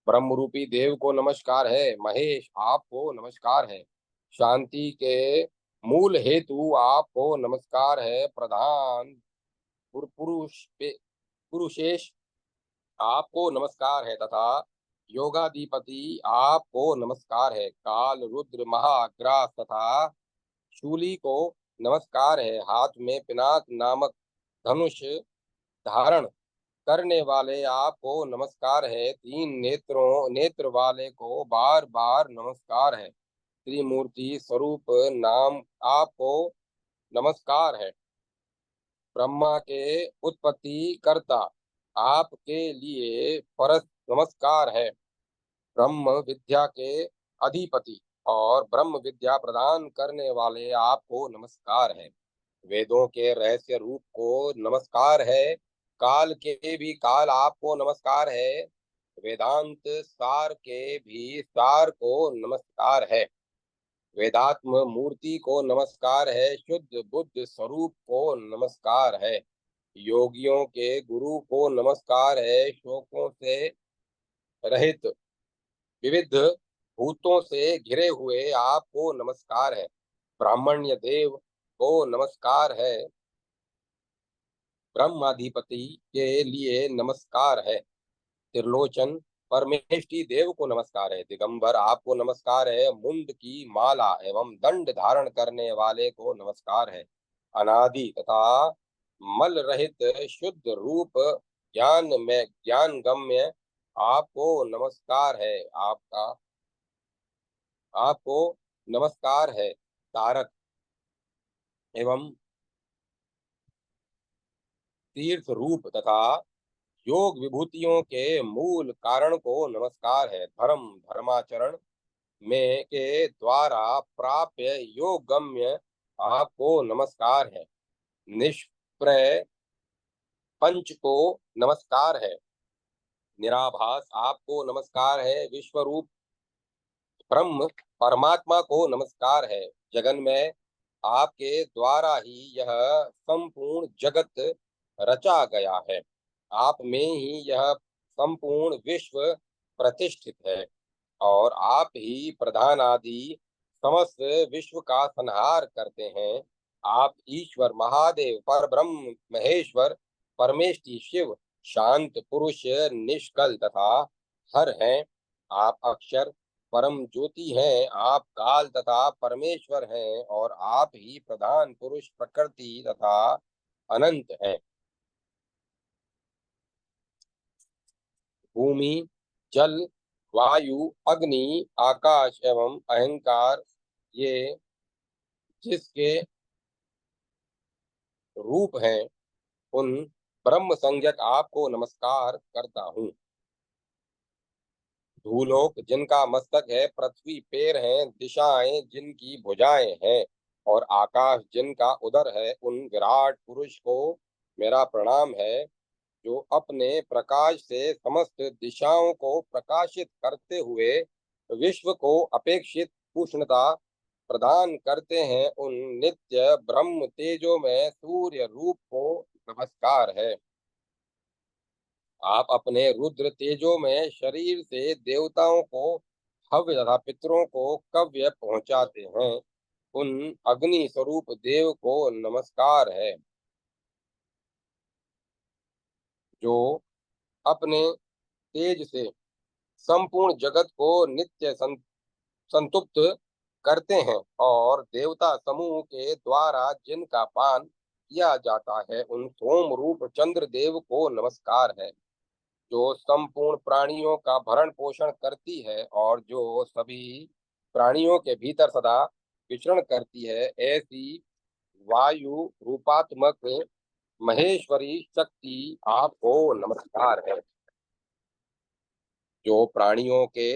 ब्रह्म रूपी देव को नमस्कार है, महेश आपको नमस्कार है, शांति के मूल हेतु आपको नमस्कार है, प्रधान पुरुषेश आपको नमस्कार है तथा योगाधिपति आपको नमस्कार है, काल रुद्र महाग्रास तथा शूली को नमस्कार है, हाथ में पिनाक नामक धनुष धारण करने वाले आपको नमस्कार है, 3 नेत्र वाले को बार बार नमस्कार है, त्रिमूर्ति स्वरूप नाम आपको नमस्कार है, ब्रह्मा के उत्पत्ति कर्ता आपके लिए परस नमस्कार है, ब्रह्म विद्या के अधिपति और ब्रह्म विद्या प्रदान करने वाले आपको नमस्कार है, वेदों के रहस्य रूप को नमस्कार है, काल के भी काल आपको नमस्कार है, वेदांत सार के भी सार को नमस्कार है, वेदात्म मूर्ति को नमस्कार है, शुद्ध बुद्ध स्वरूप को नमस्कार है, योगियों के गुरु को नमस्कार है, शोकों से रहित विविध भूतों से घिरे हुए आपको नमस्कार है, ब्राह्मण्य देव को नमस्कार है, ब्रह्माधिपति के लिए नमस्कार है, त्रिलोचन परमेष्टि देव को नमस्कार है, दिगंबर आपको नमस्कार है, मुंड की माला एवं दंड धारण करने वाले को नमस्कार है, अनादि तथा मल रहित शुद्ध रूप ज्ञान में ज्ञान गम्य आपको नमस्कार है। आपको नमस्कार है। तारक एवं तीर्थ रूप तथा योग विभूतियों के मूल कारण को नमस्कार है। धर्माचरण में के द्वारा प्राप्य योग गम्य आपको नमस्कार है। निष्प्रय पंच को नमस्कार है। निराभास आपको नमस्कार है। विश्वरूप ब्रह्म परमात्मा को नमस्कार है। जगन में आपके द्वारा ही यह संपूर्ण जगत रचा गया है। आप में ही यह संपूर्ण विश्व प्रतिष्ठित है और आप ही प्रधान आदि समस्त विश्व का संहार करते हैं। आप ईश्वर महादेव पर ब्रह्म महेश्वर परमेष्टि शिव शांत पुरुष निष्कल तथा हर हैं। आप अक्षर परम ज्योति हैं। आप काल तथा परमेश्वर हैं और आप ही प्रधान पुरुष प्रकृति तथा अनंत हैं। भूमि जल वायु अग्नि आकाश एवं अहंकार ये जिसके रूप हैं उन ब्रह्म संज्ञक आपको नमस्कार करता हूँ। भूलोक जिनका मस्तक है, पृथ्वी पैर हैं, दिशाएं जिनकी भुजाएं हैं और आकाश जिनका उदर है, उन विराट पुरुष को मेरा प्रणाम है जो अपने प्रकाश से समस्त दिशाओं को प्रकाशित करते हुए विश्व को अपेक्षित उष्णता प्रदान करते हैं। उन नित्य ब्रह्म तेजो में सूर्य रूप को नमस्कार है। आप अपने रुद्र तेजो में शरीर से देवताओं को हव्य तथा पितरों को कव्य पहुंचाते हैं। उन अग्नि स्वरूप देव को नमस्कार है जो अपने तेज से संपूर्ण जगत को नित्य संतुप्त करते हैं और देवता समूह के द्वारा जिनका पान किया जाता है, उन सोम रूप चंद्र देव को नमस्कार है जो संपूर्ण प्राणियों का भरण पोषण करती है और जो सभी प्राणियों के भीतर सदा विचरण करती है। ऐसी वायु रूपात्मक महेश्वरी शक्ति आपको नमस्कार है जो प्राणियों के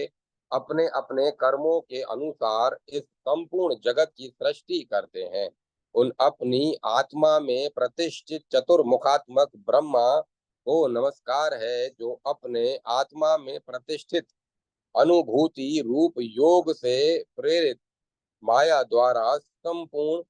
अपने अपने कर्मों के अनुसार इस संपूर्ण जगत की सृष्टि करते हैं। उन अपनी आत्मा में प्रतिष्ठित चतुर्मुखात्मक ब्रह्मा को नमस्कार है जो अपने आत्मा में प्रतिष्ठित अनुभूति रूप योग से प्रेरित माया द्वारा संपूर्ण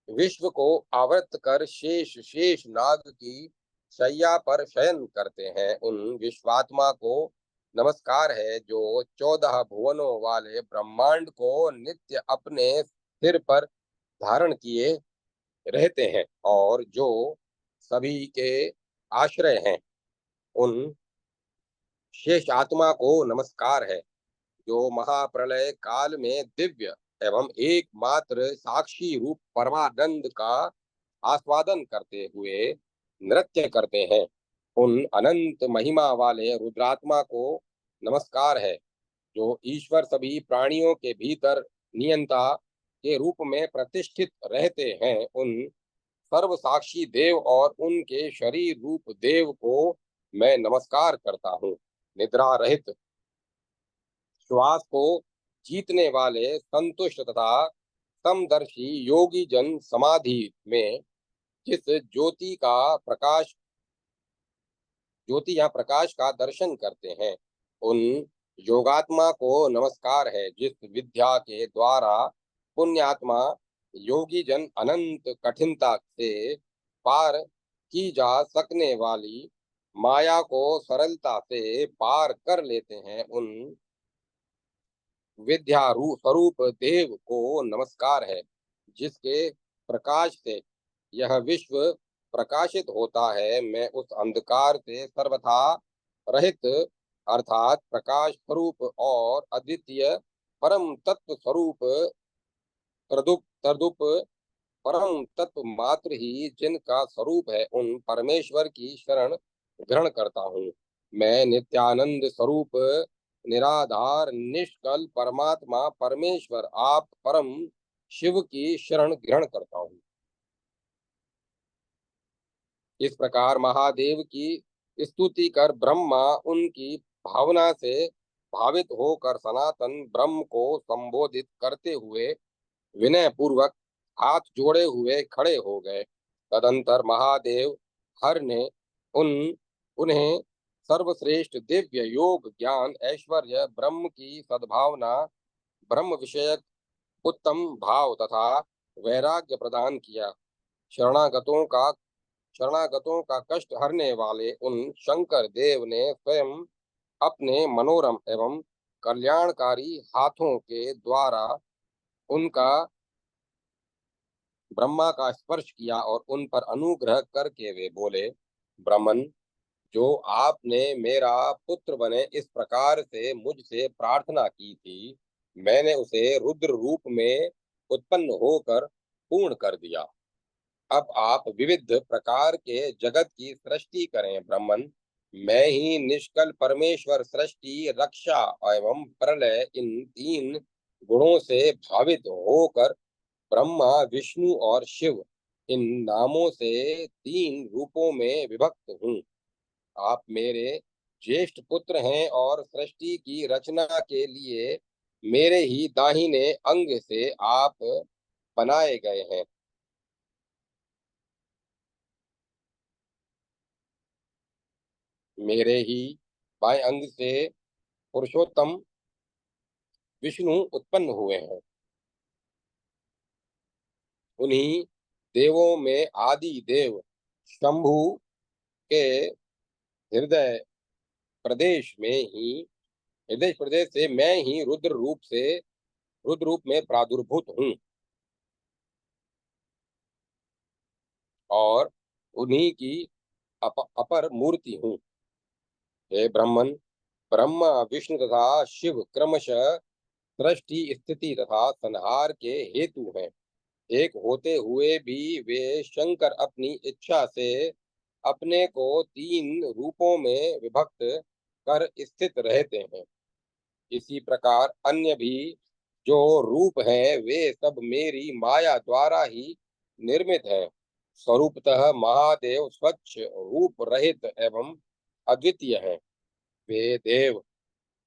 विश्व को आवृत कर शेष शेष नाग की शैया पर शयन करते हैं। उन विश्वात्मा को नमस्कार है जो 14 भुवनों वाले ब्रह्मांड को नित्य अपने सिर पर धारण किए रहते हैं और जो सभी के आश्रय हैं। उन शेष आत्मा को नमस्कार है जो महाप्रलय काल में दिव्य एवं एकमात्र साक्षी रूप परमानंद का आस्वादन करते हुए नृत्य करते हैं। उन अनंत महिमा वाले रुद्रात्मा को नमस्कार है जो ईश्वर सभी प्राणियों के भीतर नियंता के रूप में प्रतिष्ठित रहते हैं। उन सर्व साक्षी देव और उनके शरीर रूप देव को मैं नमस्कार करता हूँ। निद्रा रहित श्वास को जीतने वाले संतुष्ट तथा समदर्शी योगी जन समाधि में जिस ज्योति या प्रकाश का दर्शन करते हैं, उन योगात्मा को नमस्कार है जिस विद्या के द्वारा पुण्यात्मा योगी जन अनंत कठिनता से पार की जा सकने वाली माया को सरलता से पार कर लेते हैं। उन विद्यारू स्वरूप देव को नमस्कार है जिसके प्रकाश से यह विश्व प्रकाशित होता है। मैं उस अंधकार से सर्वथा रहित अर्थात प्रकाश स्वरूप और अद्वितीय परम तत्व स्वरूप तद्रुप परम तत्व मात्र ही जिनका स्वरूप है उन परमेश्वर की शरण ग्रहण करता हूँ। मैं नित्यानंद स्वरूप निराधार निष्कल परमात्मा परमेश्वर आप परम शिव की शरण ग्रहण करता हूँ। इस प्रकार महादेव की स्तुति कर ब्रह्मा उनकी भावना से भावित होकर सनातन ब्रह्म को संबोधित करते हुए विनय पूर्वक हाथ जोड़े हुए खड़े हो गए। तदंतर महादेव हर ने उन उन्हें सर्वश्रेष्ठ दिव्य योग ज्ञान ऐश्वर्य ब्रह्म की सद्भावना ब्रह्म विषयक उत्तम भाव तथा वैराग्य प्रदान किया। शरणागतों का शरणागतों का कष्ट हरने वाले उन शंकर देव ने स्वयं अपने मनोरम एवं कल्याणकारी हाथों के द्वारा उनका ब्रह्मा का स्पर्श किया और उन पर अनुग्रह करके वे बोले, ब्रह्मन, जो आपने मेरा पुत्र बने इस प्रकार से मुझसे प्रार्थना की थी, मैंने उसे रुद्र रूप में उत्पन्न होकर पूर्ण कर दिया। अब आप विविध प्रकार के जगत की सृष्टि करें ब्रह्मन। मैं ही निष्कल परमेश्वर सृष्टि रक्षा एवं प्रलय इन तीन गुणों से भावित होकर ब्रह्मा विष्णु और शिव इन नामों से तीन रूपों में विभक्त हूँ। आप मेरे ज्येष्ठ पुत्र हैं और सृष्टि की रचना के लिए मेरे ही दाहिने अंग से आप बनाए गए हैं। मेरे ही बाएं अंग से पुरुषोत्तम विष्णु उत्पन्न हुए हैं। उन्हीं देवों में आदि देव शंभु के हृदय प्रदेश में ही हृदय प्रदेश से मैं ही रुद्र रूप में प्रादुर्भूत हूँ और उन्हीं की अपर मूर्ति हूँ। हे ब्रह्मन, ब्रह्मा विष्णु तथा शिव क्रमशः सृष्टि स्थिति तथा संहार के हेतु हैं। एक होते हुए भी वे शंकर अपनी इच्छा से अपने को तीन रूपों में विभक्त कर स्थित रहते हैं। इसी प्रकार अन्य भी जो रूप हैं वे सब मेरी माया द्वारा ही निर्मित हैं। स्वरूपतः महादेव स्वच्छ रूप रहित एवं अद्वितीय हैं। वे देव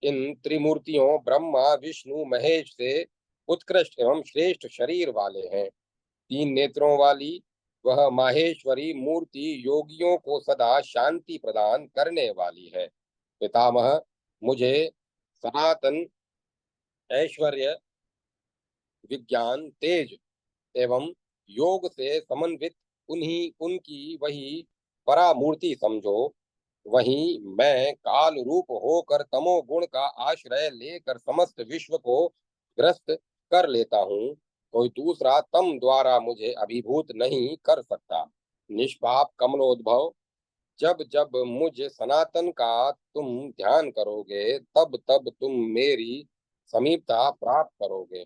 इन त्रिमूर्तियों ब्रह्मा विष्णु महेश से उत्कृष्ट एवं श्रेष्ठ शरीर वाले हैं। तीन नेत्रों वाली वह माहेश्वरी मूर्ति योगियों को सदा शांति प्रदान करने वाली है। पितामह, मुझे सनातन ऐश्वर्य विज्ञान तेज एवं योग से समन्वित उन्हीं उनकी वही परामूर्ति समझो। वहीं मैं काल रूप होकर तमोगुण का आश्रय लेकर समस्त विश्व को ग्रस्त कर लेता हूँ। कोई दूसरा तम द्वारा मुझे अभिभूत नहीं कर सकता। निष्पाप कमलोद्भव, जब जब मुझ सनातन का तुम ध्यान करोगे तब तब तुम मेरी समीपता प्राप्त करोगे।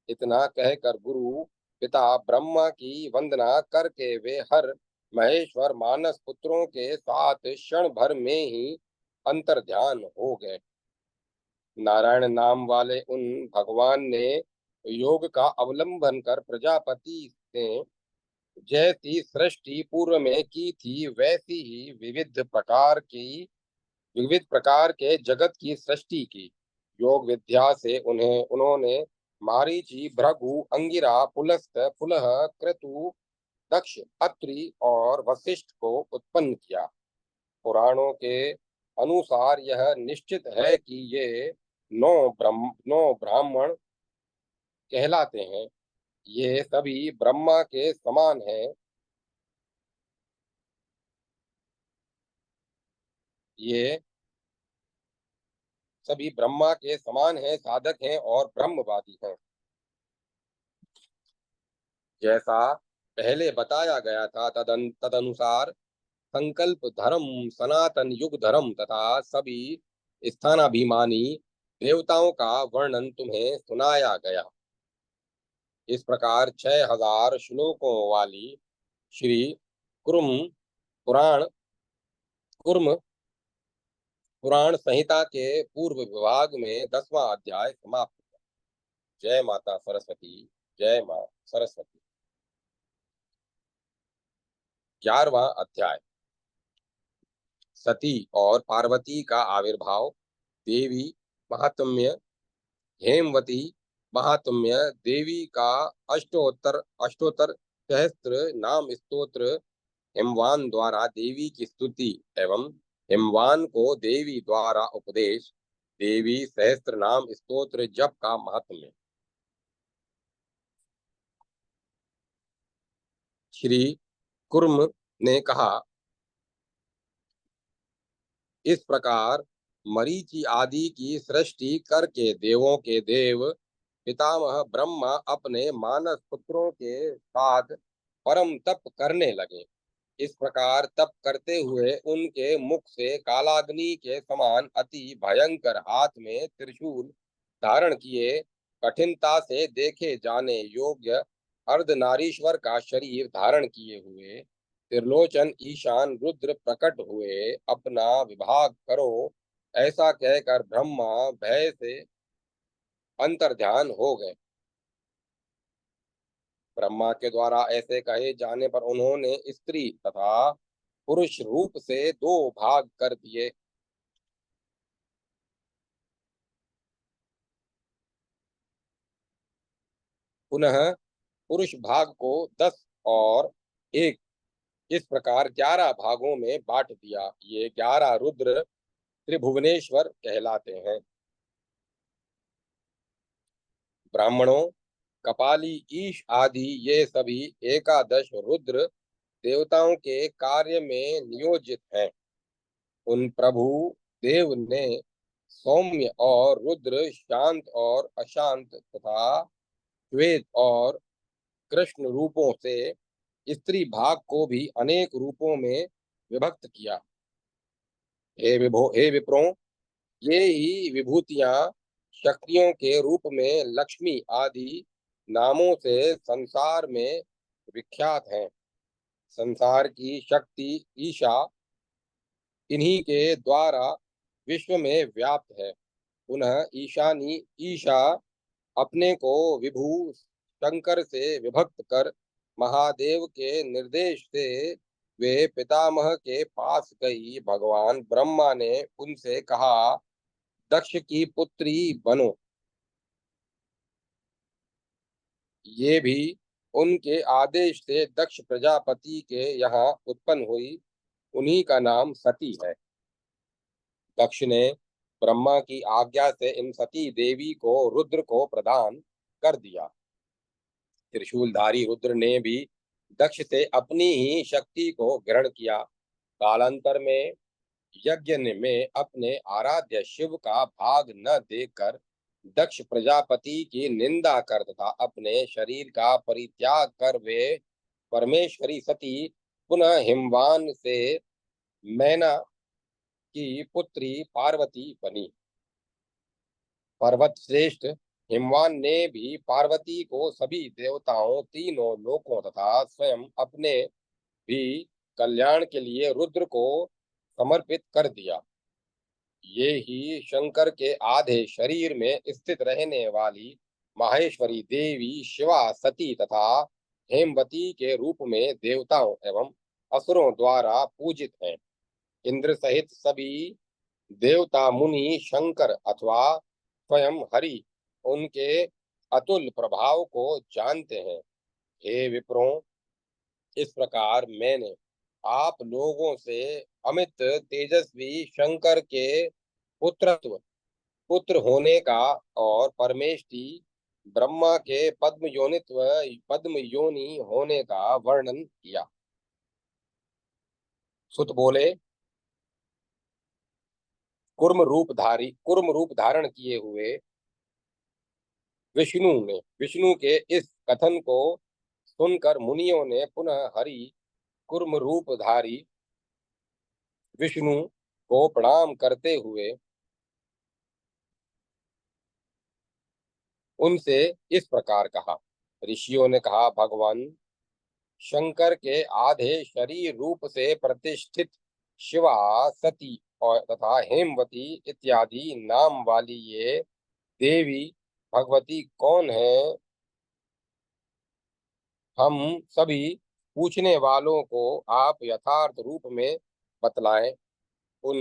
इतना कहकर गुरु पिता ब्रह्मा की वंदना करके वे हर महेश्वर मानस पुत्रों के साथ क्षण भर में ही अंतर ध्यान हो गए। नारायण नाम वाले उन भगवान ने योग का अवलंबन कर प्रजापति ने जैसी सृष्टि पूर्व में की थी वैसी ही विविध प्रकार के जगत की सृष्टि की। योग विद्या से उन्होंने मारीचि भृगु अंगिरा पुलस्त पुलह क्रतु दक्ष अत्रि और वशिष्ठ को उत्पन्न किया। पुराणों के अनुसार यह निश्चित है कि ये नौ ब्राह्मण कहलाते हैं। ये सभी ब्रह्मा के समान हैं। ये सभी ब्रह्मा के समान हैं, साधक हैं और ब्रह्मवादी हैं। जैसा पहले बताया गया था तदनुसार संकल्प धर्म सनातन युग धर्म तथा सभी स्थानाभिमानी देवताओं का वर्णन तुम्हें सुनाया गया। इस प्रकार 6000 श्लोकों वाली श्री कुर्म पुराण कुर्म पुराण संहिता के पूर्व विभाग में 10वां अध्याय समाप्त हुआ। जय माता सरस्वती। जय मां सरस्वती। 11वां अध्याय सती और पार्वती का आविर्भाव। देवी महात्म्य। हेमवती महात्म्य। देवी का अष्टोत्तर अष्टोत्तर सहस्त्र नाम स्तोत्र। हिमवान द्वारा देवी की स्तुति एवं हिमवान को देवी द्वारा उपदेश। देवी सहस्त्र नाम स्तोत्र जप का महात्म्य। श्री कुर्म ने कहा, इस प्रकार मरीचि आदि की सृष्टि करके देवों के देव पितामह ब्रह्मा अपने मानस पुत्रों के साथ परम तप करने लगे। इस प्रकार तप करते हुए उनके मुख से कालाग्नि के समान अति भयंकर हाथ में त्रिशूल धारण किए कठिनता से देखे जाने योग्य अर्धनारीश्वर का शरीर धारण किए हुए त्रिलोचन ईशान रुद्र प्रकट हुए अपना विभाग करो ऐसा कहकर ब्रह्मा भय से अंतर्ध्यान हो गए। ब्रह्मा के द्वारा ऐसे कहे जाने पर उन्होंने स्त्री तथा पुरुष रूप से दो भाग कर दिए। पुनः पुरुष भाग को 10 और 1 इस प्रकार 11 भागों में बांट दिया। ये 11 रुद्र त्रिभुवनेश्वर कहलाते हैं। ब्राह्मणों, कपाली, ईश आदि ये सभी 11 रुद्र देवताओं के कार्य में नियोजित हैं। उन प्रभु देव ने सौम्य और रुद्र शांत और अशांत तथा श्वेत और कृष्ण रूपों से स्त्री भाग को भी अनेक रूपों में विभक्त किया। हे विप्रों, ये ही विभूतियां शक्तियों के रूप में लक्ष्मी आदि नामों से संसार में विख्यात हैं। संसार की शक्ति ईशा इन्हीं के द्वारा विश्व में व्याप्त है। पुनः ईशानी ईशा अपने को विभु शंकर से विभक्त कर महादेव के निर्देश से वे पितामह के पास गई। भगवान ब्रह्मा ने उनसे कहा, दक्ष की पुत्री बनो। ये भी उनके आदेश से दक्ष प्रजापति के यहाँ उत्पन्न हुई। उन्हीं का नाम सती है। दक्ष ने ब्रह्मा की आज्ञा से इन सती देवी को रुद्र को प्रदान कर दिया। त्रिशूलधारी रुद्र ने भी दक्ष से अपनी ही शक्ति को ग्रहण किया। कालांतर में यज्ञ में अपने आराध्य शिव का भाग न देकर दक्ष प्रजापति की निंदा कर तथा अपने शरीर का परित्याग कर वे परमेश्वरी सती पुनः हिमवान से मैना की पुत्री पार्वती बनी। पर्वत श्रेष्ठ हिमवान ने भी पार्वती को सभी देवताओं तीनों लोकों तथा स्वयं अपने भी कल्याण के लिए रुद्र को समर्पित कर दिया। ये ही शंकर के आधे शरीर में स्थित रहने वाली माहेश्वरी देवी शिवा सती तथा हेमवती के रूप में देवताओं एवं असुरों द्वारा पूजित हैं। इंद्र सहित सभी देवता मुनि शंकर अथवा स्वयं हरि उनके अतुल प्रभाव को जानते हैं। हे विप्रों, इस प्रकार मैंने आप लोगों से अमित तेजस्वी शंकर के पुत्र होने का और परमेष्टि ब्रह्मा के पद्म योनि होने का वर्णन किया। सुत बोले, कुर्म रूप धारण किए हुए विष्णु के इस कथन को सुनकर मुनियों ने पुनः हरि कुर्म रूपधारी विष्णु को प्रणाम करते हुए उनसे इस प्रकार कहा। ऋषियों ने कहा, भगवान शंकर के आधे शरीर रूप से प्रतिष्ठित शिवा, सती और तथा हेमवती इत्यादि नाम वाली ये देवी भगवती कौन है? हम सभी पूछने वालों को आप यथार्थ रूप में बतलाएं। उन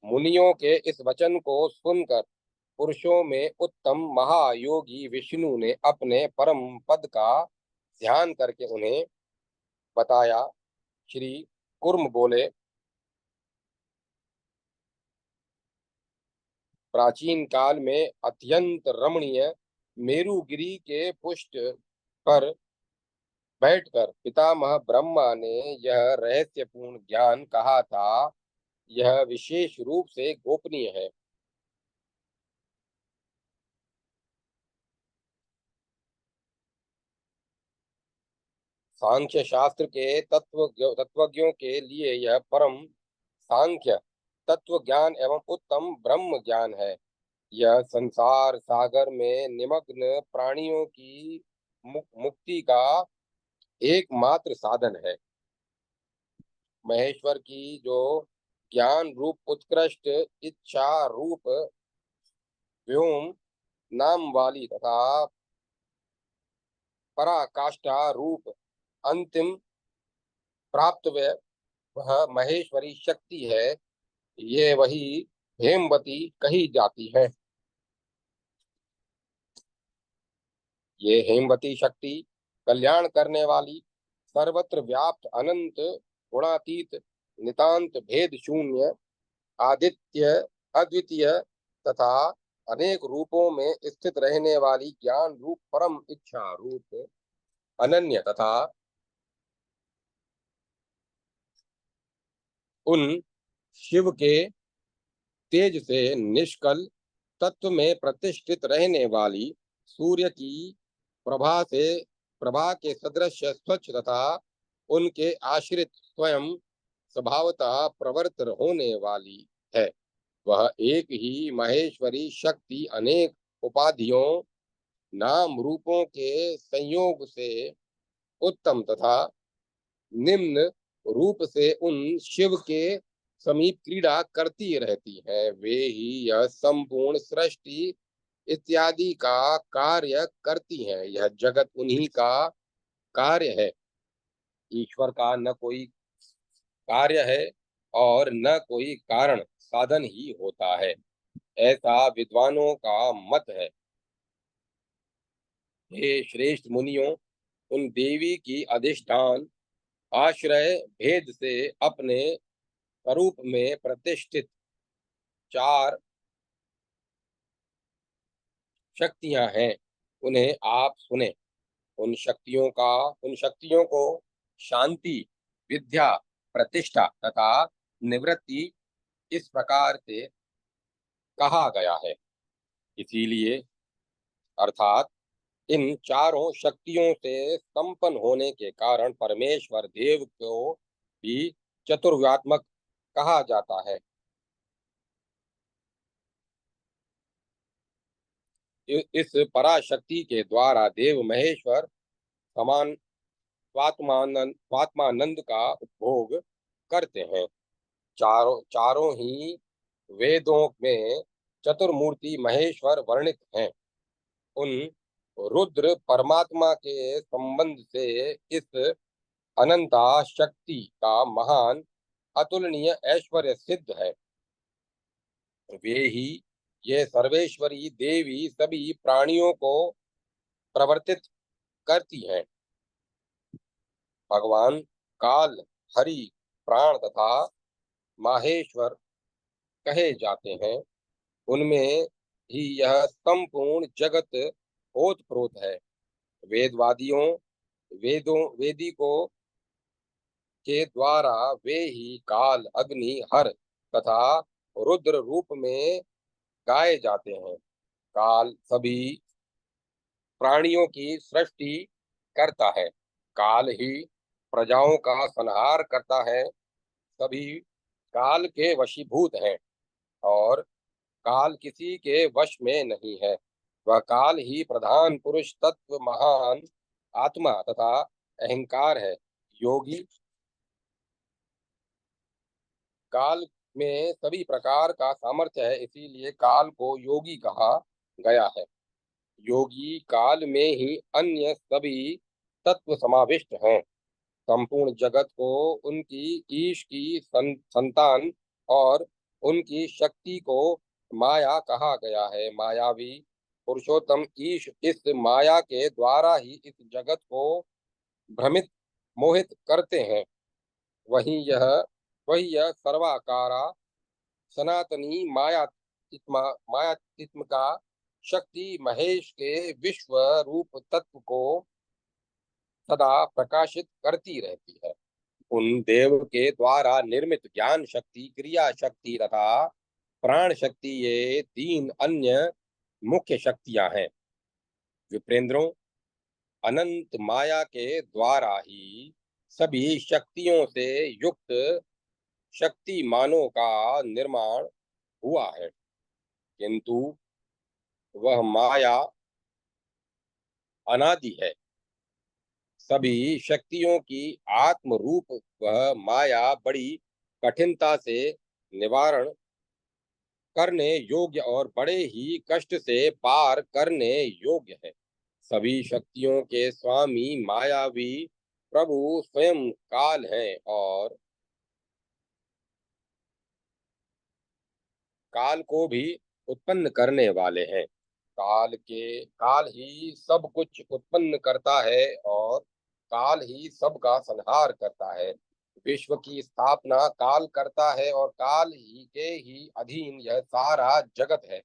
मुनियों के इस वचन को सुनकर पुरुषों में उत्तम महायोगी विष्णु ने अपने परम पद का ध्यान करके उन्हें बताया। श्री कुर्म बोले, प्राचीन काल में अत्यंत रमणीय मेरुगिरी के पुष्ट पर बैठकर पितामह ब्रह्मा ने यह रहस्यपूर्ण ज्ञान कहा था। यह विशेष रूप से गोपनीय है। सांख्य शास्त्र के तत्वज्ञों के लिए यह परम सांख्य तत्व ज्ञान एवं उत्तम ब्रह्म ज्ञान है। यह संसार सागर में निमग्न प्राणियों की मुक्ति का एकमात्र साधन है। महेश्वर की जो ज्ञान रूप उत्कृष्ट इच्छा रूप व्योम नाम वाली तथा पराकाष्ठा रूप अंतिम प्राप्त वह महेश्वरी शक्ति है। ये वही हेमवती कही जाती है। ये हेमवती शक्ति कल्याण करने वाली, सर्वत्र व्याप्त, अनंत, गुणातीत, नितांत भेद शून्य, आदित्य, अद्वितीय तथा अनेक रूपों में स्थित रहने वाली ज्ञान रूप परम इच्छा रूप अनन्य तथा उन शिव के तेज से निष्कल तत्व में प्रतिष्ठित रहने वाली सूर्य की प्रभा से प्रभा के सदृश स्वच्छ तथा उनके आश्रित स्वयं स्वभावतः प्रवर्त होने वाली है। वह एक ही महेश्वरी शक्ति अनेक उपाधियों नाम रूपों के संयोग से उत्तम तथा निम्न रूप से उन शिव के समीप क्रीड़ा करती रहती है। वे ही यह संपूर्ण सृष्टि इत्यादि का कार्य करती हैं। यह जगत उन्हीं का कार्य है। ईश्वर का न कोई कार्य है और न कोई कारण साधन ही होता है, ऐसा विद्वानों का मत है। हे श्रेष्ठ मुनियों, उन देवी की अधिष्ठान आश्रय भेद से अपने स्वरूप में प्रतिष्ठित चार शक्तियां हैं। उन्हें आप सुने। उन शक्तियों को शांति, विद्या, प्रतिष्ठा तथा निवृत्ति इस प्रकार से कहा गया है। इसीलिए अर्थात इन चारों शक्तियों से संपन्न होने के कारण परमेश्वर देव को भी चतुर्व्यात्मक कहा जाता है। इस पराशक्ति के द्वारा देव महेश्वर समान स्वात्मानंद का उपभोग करते हैं। चारों चारों ही वेदों में चतुर्मूर्ति महेश्वर वर्णित हैं। उन रुद्र परमात्मा के संबंध से इस अनंता शक्ति का महान अतुलनीय ऐश्वर्य सिद्ध है। वे ही ये सर्वेश्वरी देवी सभी प्राणियों को प्रवर्तित करती हैं। भगवान काल, हरि, प्राण तथा माहेश्वर कहे जाते हैं। उनमें ही यह संपूर्ण जगत ओतप्रोत है। वेदवादियों वेदिकों के द्वारा वे ही काल, अग्नि, हर तथा रुद्र रूप में गाए जाते हैं। काल सभी प्राणियों की सृष्टि करता है। काल ही प्रजाओं का संहार करता है। सभी काल के वशीभूत हैं और काल किसी के वश में नहीं है। वह काल ही प्रधान पुरुष तत्व महान आत्मा तथा अहंकार है। योगी काल में सभी प्रकार का सामर्थ्य है, इसीलिए काल को योगी कहा गया है। योगी काल में ही अन्य सभी तत्व समाविष्ट हैं। संपूर्ण जगत को उनकी ईश की संतान और उनकी शक्ति को माया कहा गया है। मायावी पुरुषोत्तम ईश इस माया के द्वारा ही इस जगत को भ्रमित मोहित करते हैं। वही यह वही यह सर्वाकारा सनातनी मायात्म का शक्ति महेश के विश्व रूप तत्व को सदा प्रकाशित करती रहती है। उन देव के द्वारा निर्मित ज्ञान शक्ति, क्रिया शक्ति तथा प्राण शक्ति, ये तीन अन्य मुख्य शक्तियां हैं। विप्रेंद्रों, अनंत माया के द्वारा ही सभी शक्तियों से युक्त शक्तिमानों का निर्माण हुआ है, किंतु वह माया अनादि है। सभी शक्तियों की आत्म रूप वह माया बड़ी कठिनता से निवारण करने योग्य और बड़े ही कष्ट से पार करने योग्य है। सभी शक्तियों के स्वामी मायावी प्रभु स्वयं काल हैं और काल को भी उत्पन्न करने वाले हैं। काल ही सब कुछ उत्पन्न करता है और काल ही सबका संहार करता है। विश्व की स्थापना काल करता है और काल ही के ही अधीन यह सारा जगत है।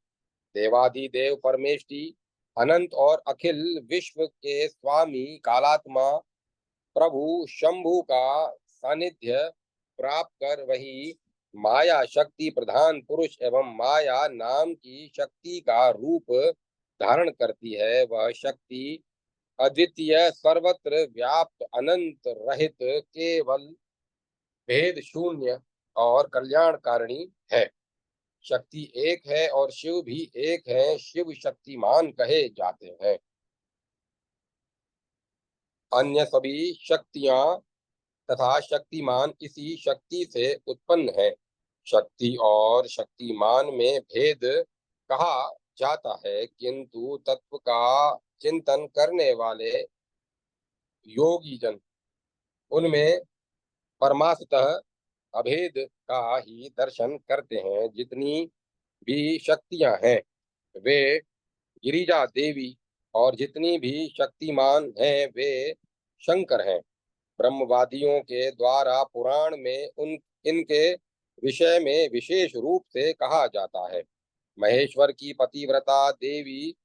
देवाधिदेव परमेष्टि अनंत और अखिल विश्व के स्वामी कालात्मा प्रभु शंभु का सानिध्य प्राप्त कर वही माया शक्ति प्रधान पुरुष एवं माया नाम की शक्ति का रूप धारण करती है। वह शक्ति अद्वितीय, सर्वत्र व्याप्त, अनंत रहित, केवल भेद शून्य और कल्याणकारिणी है। शक्ति एक है और शिव भी एक है। शिव शक्तिमान कहे जाते हैं। अन्य सभी शक्तियां तथा शक्तिमान इसी शक्ति से उत्पन्न है। शक्ति और शक्तिमान में भेद कहा जाता है, किंतु तत्व का चिंतन करने वाले योगी जन उनमें परमार्थतः अभेद का ही दर्शन करते हैं। जितनी भी शक्तियां हैं वे गिरिजा देवी और जितनी भी शक्तिमान हैं वे शंकर हैं। ब्रह्मवादियों के द्वारा पुराण में उन इनके विषय में विशेष रूप से कहा जाता है। महेश्वर की पतिव्रता देवी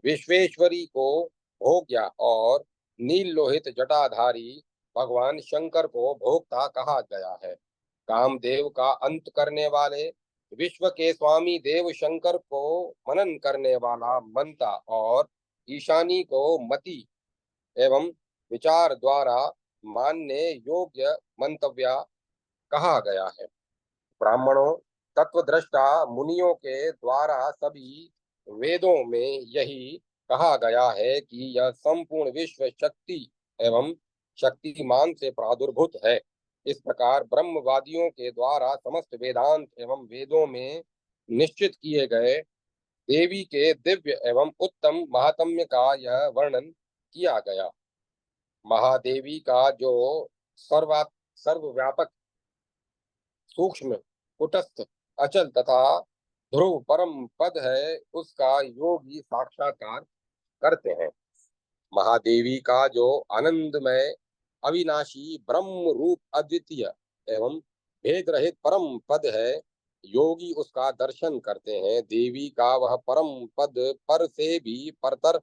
विश्वेश्वरी को भोग्या और नील लोहित जटाधारी भगवान शंकर को भोक्ता कहा गया है। कामदेव का अंत करने वाले विश्व के स्वामी देव शंकर को मनन करने वाला मनता और ईशानी को मति एवं विचार द्वारा मानने योग्य मंतव्य कहा गया है। ब्राह्मणों, तत्वदृष्टा मुनियों के द्वारा सभी वेदों में यही कहा गया है कि यह संपूर्ण विश्व शक्ति एवं शक्तिमान से प्रादुर्भूत है। इस प्रकार ब्रह्मवादियों के द्वारा समस्त वेदांत एवं वेदों में निश्चित किए गए देवी के दिव्य एवं उत्तम महात्म्य का यह वर्णन किया गया। महादेवी का जो सर्वा सर्वव्यापक, सूक्ष्म, कुटस्थ, अचल तथा ध्रुव परम पद है, उसका योगी साक्षात्कार करते हैं। महादेवी का जो आनंदमय, अविनाशी, ब्रह्म रूप, अद्वितीय एवं भेद रहित परम पद है, योगी उसका दर्शन करते हैं। देवी का वह परम पद पर से भी परतर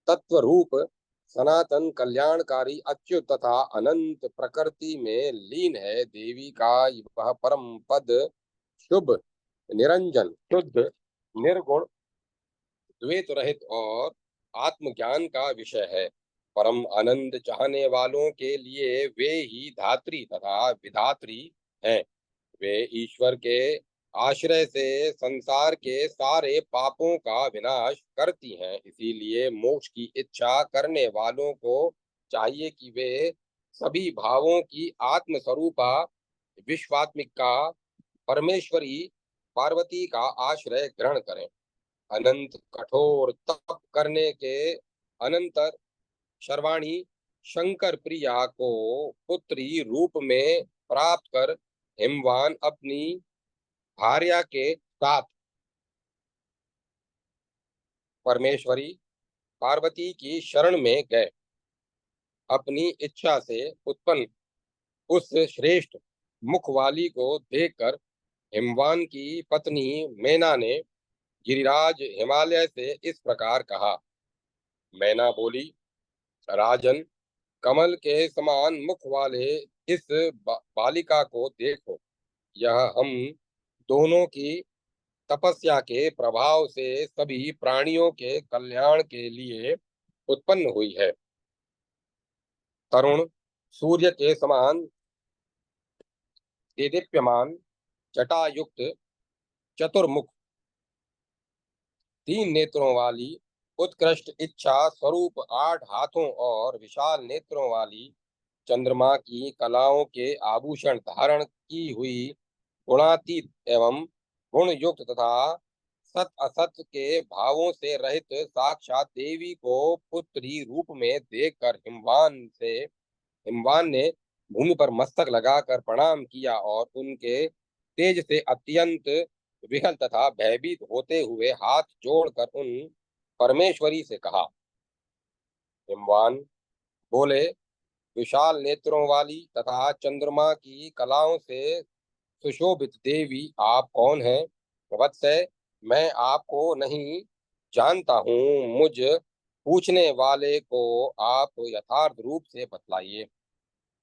तत्व रूप सनातन कल्याणकारी अच्युत तथा अनंत प्रकृति में लीन है। देवी का वह परम पद शुभ, निरंजन, शुद्ध, निर्गुण, द्वैत रहित और आत्मज्ञान का विषय है। परम आनंद चाहने वालों के लिए वे ही धात्री तथा विधात्री हैं। वे ईश्वर के आश्रय से संसार के सारे पापों का विनाश करती हैं। इसीलिए मोक्ष की इच्छा करने वालों को चाहिए कि वे सभी भावों की आत्म स्वरूपा विश्वात्मिका परमेश्वरी पार्वती का आश्रय ग्रहण करें। अनंत कठोर तप करने के अनंतर शर्वाणी शंकर प्रिया को पुत्री रूप में प्राप्त कर हिमवान अपनी भार्या के साथ परमेश्वरी पार्वती की शरण में गए। अपनी इच्छा से उत्पन्न उस श्रेष्ठ मुख वाली को देखकर हिमवान की पत्नी मैना ने गिरिराज हिमालय से इस प्रकार कहा। मैना बोली, राजन, कमल के समान मुख वाले इस बालिका को देखो। यह हम दोनों की तपस्या के प्रभाव से सभी प्राणियों के कल्याण के लिए उत्पन्न हुई है। तरुण सूर्य के समान देदीप्यमान जटायुक्त चतुर्मुख तीन नेत्रों वाली उत्कृष्ट इच्छा स्वरूप 8 हाथों और विशाल नेत्रों वाली चंद्रमा की कलाओं के आभूषण धारण की हुई गुणातीत एवं गुण युक्त तथा सत असत के भावों से रहित साक्षात देवी को पुत्री रूप में देखकर हिमवान ने भूमि पर मस्तक लगाकर प्रणाम किया और उनके तेज से अत्यंत विहल तथा भयभीत होते हुए हाथ जोड़कर उन परमेश्वरी से कहा। हिमवान बोले, विशाल नेत्रों वाली तथा चंद्रमा की कलाओं से सुशोभित देवी, आप कौन हैं? वत्स, मैं आपको नहीं जानता हूँ। मुझ पूछने वाले को आप यथार्थ रूप से बतलाइए।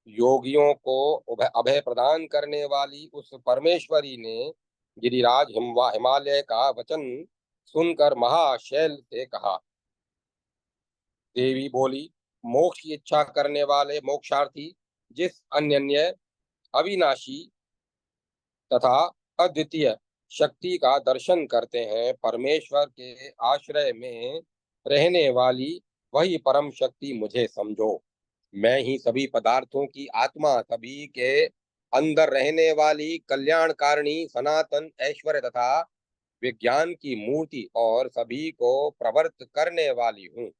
योगियों को अभय प्रदान करने वाली उस परमेश्वरी ने गिरिराज हिमालय का वचन सुनकर महाशैल से कहा। देवी बोली, मोक्ष की इच्छा करने वाले मोक्षार्थी जिस अनन्य अविनाशी तथा अद्वितीय शक्ति का दर्शन करते हैं, परमेश्वर के आश्रय में रहने वाली वही परम शक्ति मुझे समझो। मैं ही सभी पदार्थों की आत्मा, सभी के अंदर रहने वाली कल्याणकारिणी सनातन ऐश्वर्य तथा विज्ञान की मूर्ति और सभी को प्रवर्त करने वाली हूँ।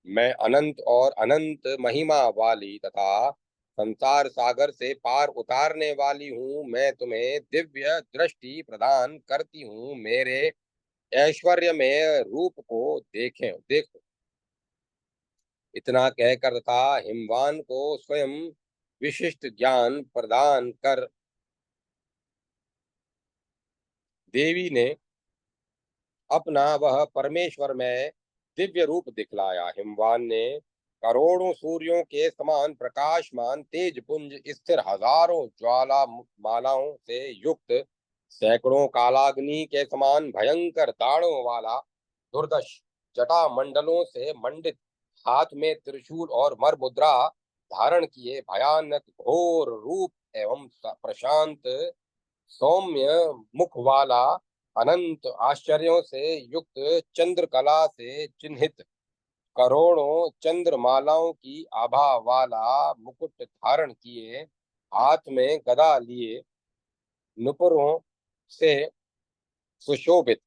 मैं अनंत और अनंत महिमा वाली तथा संसार सागर से पार उतारने वाली हूँ। मैं तुम्हें दिव्य दृष्टि प्रदान करती हूँ। मेरे ऐश्वर्य में रूप को देखो। इतना कहकर तथा हिमवान को स्वयं विशिष्ट ज्ञान प्रदान कर देवी ने अपना वह परमेश्वर में दिव्य रूप दिखलाया। हिमवान ने करोड़ों सूर्यों के समान प्रकाशमान तेज पुंज स्थिर हजारों ज्वाला मालाओं से युक्त सैकड़ों कालाग्नि के समान भयंकर दाढ़ों वाला दुर्दश जटा मंडलों से मंडित हाथ में त्रिशूल और मर मुद्रा धारण किए भयानक घोर रूप एवं प्रशांत सौम्य मुख वाला अनंत आश्चर्यों से युक्त चंद्रकला से चिन्हित करोड़ों चंद्रमालाओं की आभा वाला मुकुट धारण किए हाथ में गदा लिए नुपुरों से सुशोभित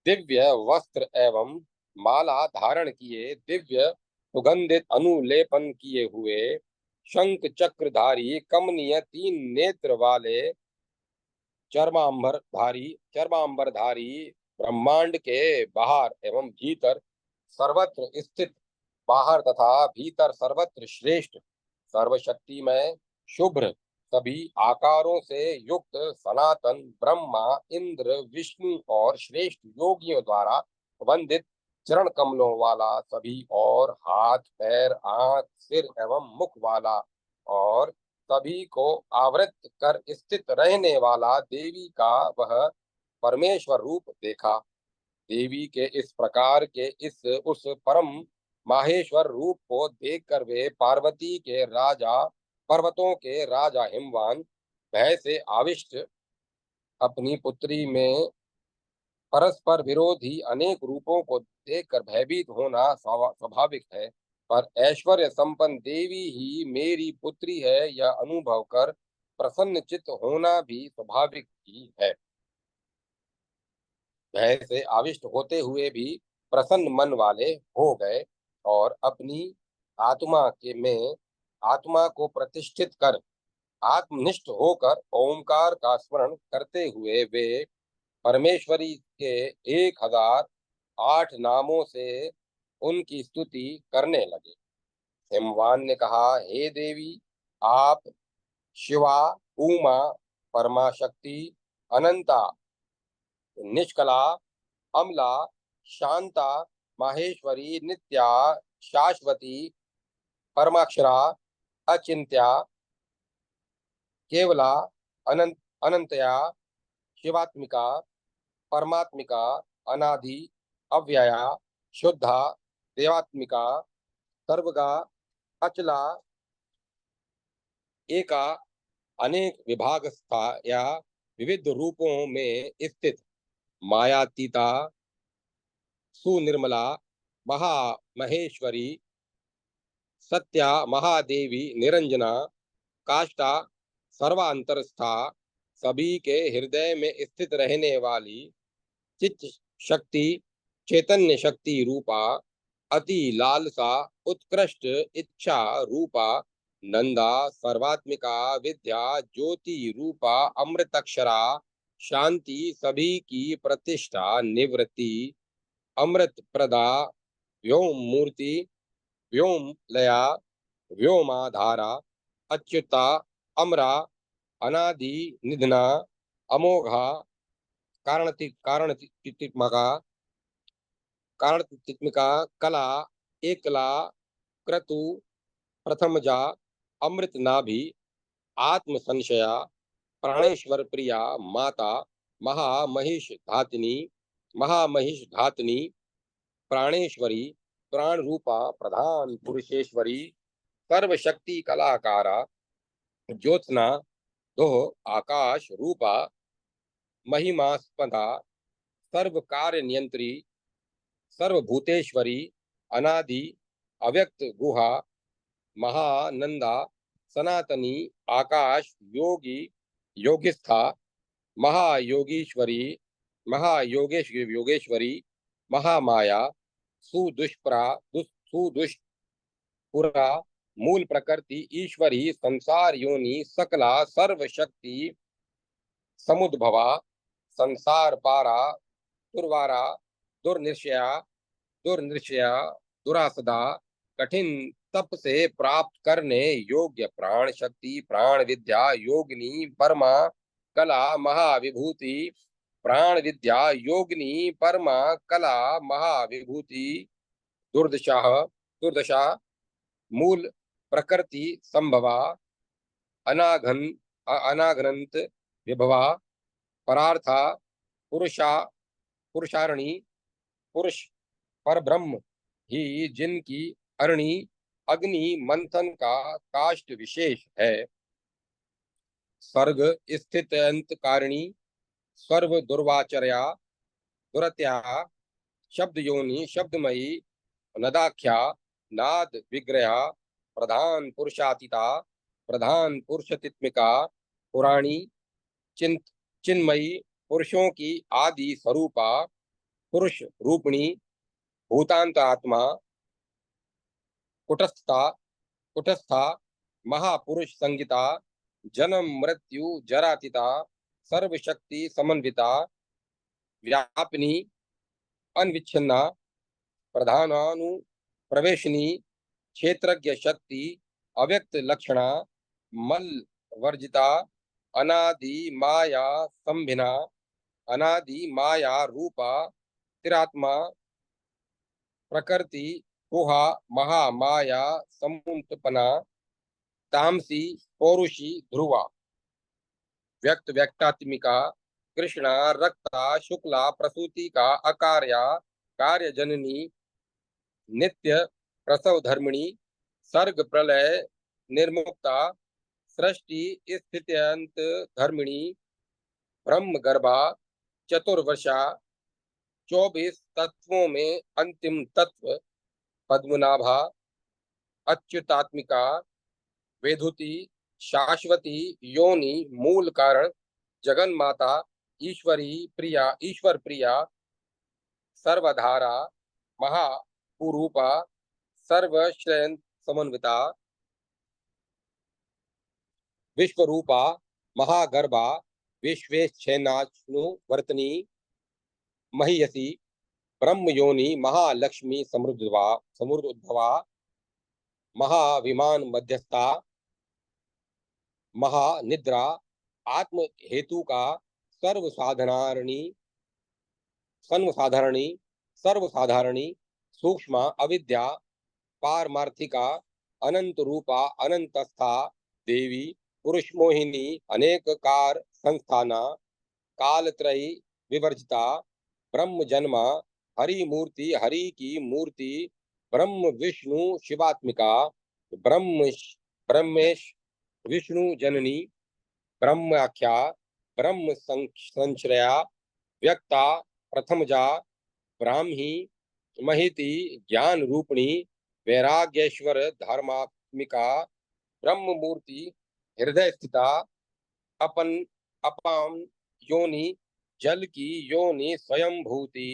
दिव्य वस्त्र एवं माला धारण किए दिव्य सुगंधित अनुलेपन किए हुए शंख चक्रधारी कमनीय तीन नेत्र वाले चर्मांबरधारी ब्रह्मांड के बाहर एवं भीतर सर्वत्र स्थित, बाहर तथा भीतर सर्वत्र श्रेष्ठ सर्वशक्तिमय शुभ्र सभी आकारों से युक्त सनातन ब्रह्मा इंद्र विष्णु और श्रेष्ठ योगियों द्वारा वंदित चरण कमलों वाला सभी और हाथ पैर आंख सिर एवं मुख वाला और सभी को आवृत कर स्थित रहने वाला देवी का वह परमेश्वर रूप देखा। देवी के इस प्रकार के इस उस परम माहेश्वर रूप को देखकर वे पार्वती के राजा पर्वतों के राजा हिमवान भय से आविष्ट अपनी पुत्री में परस्पर विरोधी अनेक रूपों को देखकर भयभीत होना स्वाभाविक है, पर ऐश्वर्य संपन्न देवी ही मेरी पुत्री है यह अनुभव कर प्रसन्नचित्त होना भी स्वाभाविक ही है। भय से आविष्ट होते हुए भी प्रसन्न मन वाले हो गए और अपनी आत्मा के में आत्मा को प्रतिष्ठित कर आत्मनिष्ठ होकर ओंकार का स्मरण करते हुए वे परमेश्वरी के 1008 नामों से उनकी स्तुति करने लगे। हिमवान ने कहा, हे देवी, आप शिवा, उमा, परमा शक्ति, अनंता, निष्कला, अमला, शांता, माहेश्वरी, नित्या, शाश्वती, परमाक्षरा, अचिंत्या, केवला, अनंत अनंतया, शिवात्मिका, परमात्मिका, अनादि, अव्यया, शुद्धा, देवात्मिका, सर्वगा, अचला, एका, अनेक विभागस्था या विविध रूपों में स्थित, मायातीता, सुनिर्मला, महामहेश्वरी, सत्या, महादेवी, निरंजना, काष्ठा, सर्वांतरस्था, सभी के हृदय में स्थित रहने वाली, चित्त शक्ति, चैतन्य शक्ति रूपा, अति लालसा, उत्कृष्ट इच्छा रूपा, नंदा, सर्वात्मिका, विद्या, ज्योति रूपा, अमृतक्षरा, शांति, सभी की प्रतिष्ठा, निवृत्ति, अमृत प्रदा, व्योम मूर्ति, व्योम लया, व्योमाधारा, अच्युता, अमरा, अनादि निधना, अमोघा, कारणतित्मका, कारणतित्मिका, कला, एकला, क्रतु, प्रथमजा, अमृत नाभि, आत्म संशया, प्राणेश्वर प्रिया, माता, महामहिष धातनी, प्राणेश्वरी, प्राण रूपा, प्रधान पुरुषेश्वरी, सर्वशक्ति कलाकारा, ज्योत्सना, दोह, आकाश रूपा, महिमास्पदा, सर्व कार्य नियंत्री, सर्वभूतेश्वरी, अनादि, अव्यक्त गुहा, महानंदा, सनातनी, आकाश, योगी, योगिस्था, महायोगीश्वरी, योगेश्वरी, महामाया, सुदुष्पुरा, मूल प्रकृति, ईश्वरी, संसार योनि, सकला, सर्वशक्ति, समुद्भवा, संसार पारा, दुर्वारा, दुर्निश्चया, दुरासदा, कठिन तप से प्राप्त करने योग्य प्राण शक्ति, प्राण विद्या, योगिनी, परमा, कला, महाविभूति, प्राण विद्या, योगिनी, परमा, कला, महाविभूति, दुर्दशा, मूल प्रकृति, संभवा, अनाघनंत विभवा, परार्था, पुरुषारणी, पुरुष, पर ब्रह्म ही जिनकी अरणि अग्नि मंथन का काष्ठ विशेष है, सर्ग स्थित अंत कारिणी, सर्व दुर्वाचर्या, दुरत्या, शब्द योनि, शब्दमयी, नदाख्या, नाद विग्रह, प्रधान पुरुषातीता, प्रधान पुरुषतित्मिका, पुराणी, चिंत चिन्मयी, पुरुषों की आदि स्वरूपा, पुरुष रूपिणी, भूतांत आत्मा, कुटस्था कुटस्था, महापुरुष संगीता, जन्म मृत्यु जरातीता, सर्वशक्ति समन्विता, व्यापिनी, अनविच्छिन्ना, प्रधानानु प्रवेशनी, क्षेत्रज्ञ शक्ति, अव्यक्त लक्षणा, मल वर्जिता, अनादि माया संभिना, अनादि माया रूपा, तिरात्मा, प्रकृति, गुहा, महामाया, समुत्पन्ना, तामसी, पौरुषी, ध्रुवा, व्यक्तात्मिका, कृष्णा, रक्ता, शुक्ला, प्रसूति का, अकार्या, कार्य जननी, नित्य प्रसव धर्मिणी, सर्ग प्रलय निर्मुक्ता, सृष्टि स्थित्यंत धर्मिणी, ब्रह्म गर्भा चतुर्वर्षा 24 तत्वों में अंतिम तत्व पद्मनाभा अच्युतात्मिका वेधुति शाश्वती योनि मूल कारण जगन माता ईश्वर प्रिया सर्वधारा महापुरूपा सर्वश्रेय समन्विता विश्वरूपा महागर्भा विश्वेच्छेनानुवर्तनी महीयसी ब्रह्मयोनि महालक्ष्मी समृद्धवा महाविमान मध्यस्था महानिद्रा आत्म हेतु का सर्वसाधारणी सर्वसाधारणी सर्वसाधारणी सूक्ष्म अविद्या पारमार्थिका अनंत रूपा अनंतस्था देवी पुरुष मोहिनी अनेक कार संस्थाना कालत्रयी विवर्जिता ब्रह्म जन्मा हरि मूर्ति हरि की मूर्ति ब्रह्म विष्णु शिवात्मिका ब्रह्म ब्रह्मेश विष्णु जननी ब्रह्माख्या ब्रह्म संश्रया व्यक्ता प्रथमजा ब्राह्मी महिति ज्ञान रूपिणी वैराग्येश्वर धर्मात्मिका ब्रह्म मूर्ति हृदय स्थिता अपन अपाम योनि जल की योनि स्वयं भूति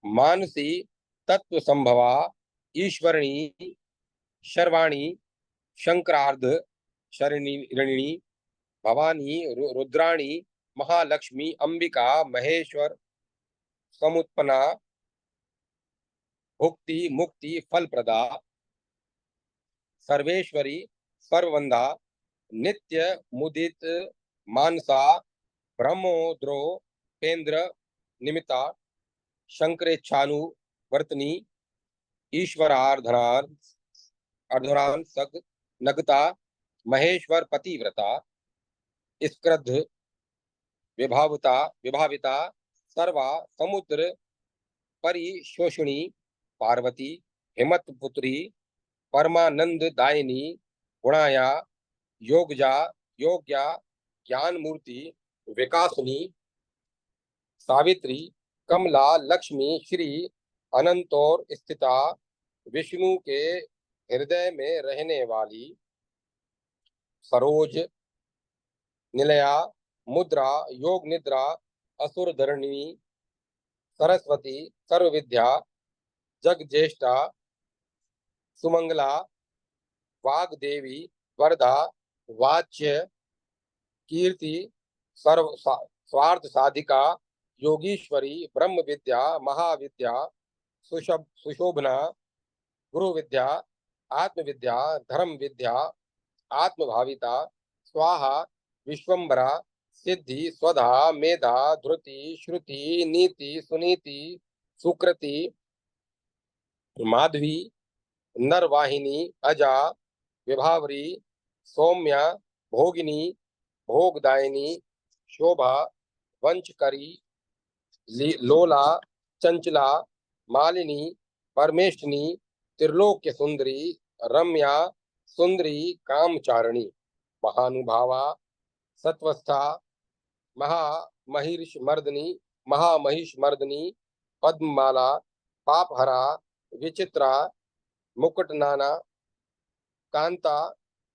मानसी तत्व संभवा ईश्वरणी शर्वाणी शंकरार्ध शरणिणी भवानी रुद्राणी महालक्ष्मी अंबिका महेश्वर समुत्पन्ना भुक्ति मुक्ति फलप्रदा सर्वेश्वरी सर्ववंदा नित्य मुदित मानसा ब्रह्मोद्रो पेंद्र निमिता शंकरेच्छानुवर्तनी ईश्वरार्धनान सग नगता महेश्वर पतिव्रता स्क्रद्ध विभाविता सर्वा समुद्र परिशोषणी पार्वती हिमत पुत्री परमानंद दायिनी गुणाया योग्या ज्ञान मूर्ति विकासनी सावित्री कमला लक्ष्मी श्री अनंतौर स्थिता विष्णु के हृदय में रहने वाली सरोज निलया मुद्रा योग निद्रा असुर धरणी सरस्वती सर्वविद्या जगज्येष्ठा सुमंगला वाग्देवी वरदा वाच्य कीर्ति सर्व स्वार्थ साधिका योगीश्वरी ब्रह्म विद्या महाविद्या सुशोभना गुरु विद्या आत्मविद्या धर्म विद्या आत्मभाविता स्वाहा विश्वम्बरा सिद्धि स्वधा मेधा धृति श्रुति नीति सुनीति सुकृति माधवी नरवाहिनी अजा विभावरी सौम्या भोगिनी भोगदायिनी शोभा वंचकरी लोला चंचला मालिनी परमेष्ठिनी त्रिलोक्य सुंदरी रम्या सुंदरी कामचारिणी महानुभावा सत्वस्था महामहिष मर्दनी पद्ममाला पापहरा विचित्रा मुकुटनाना कांता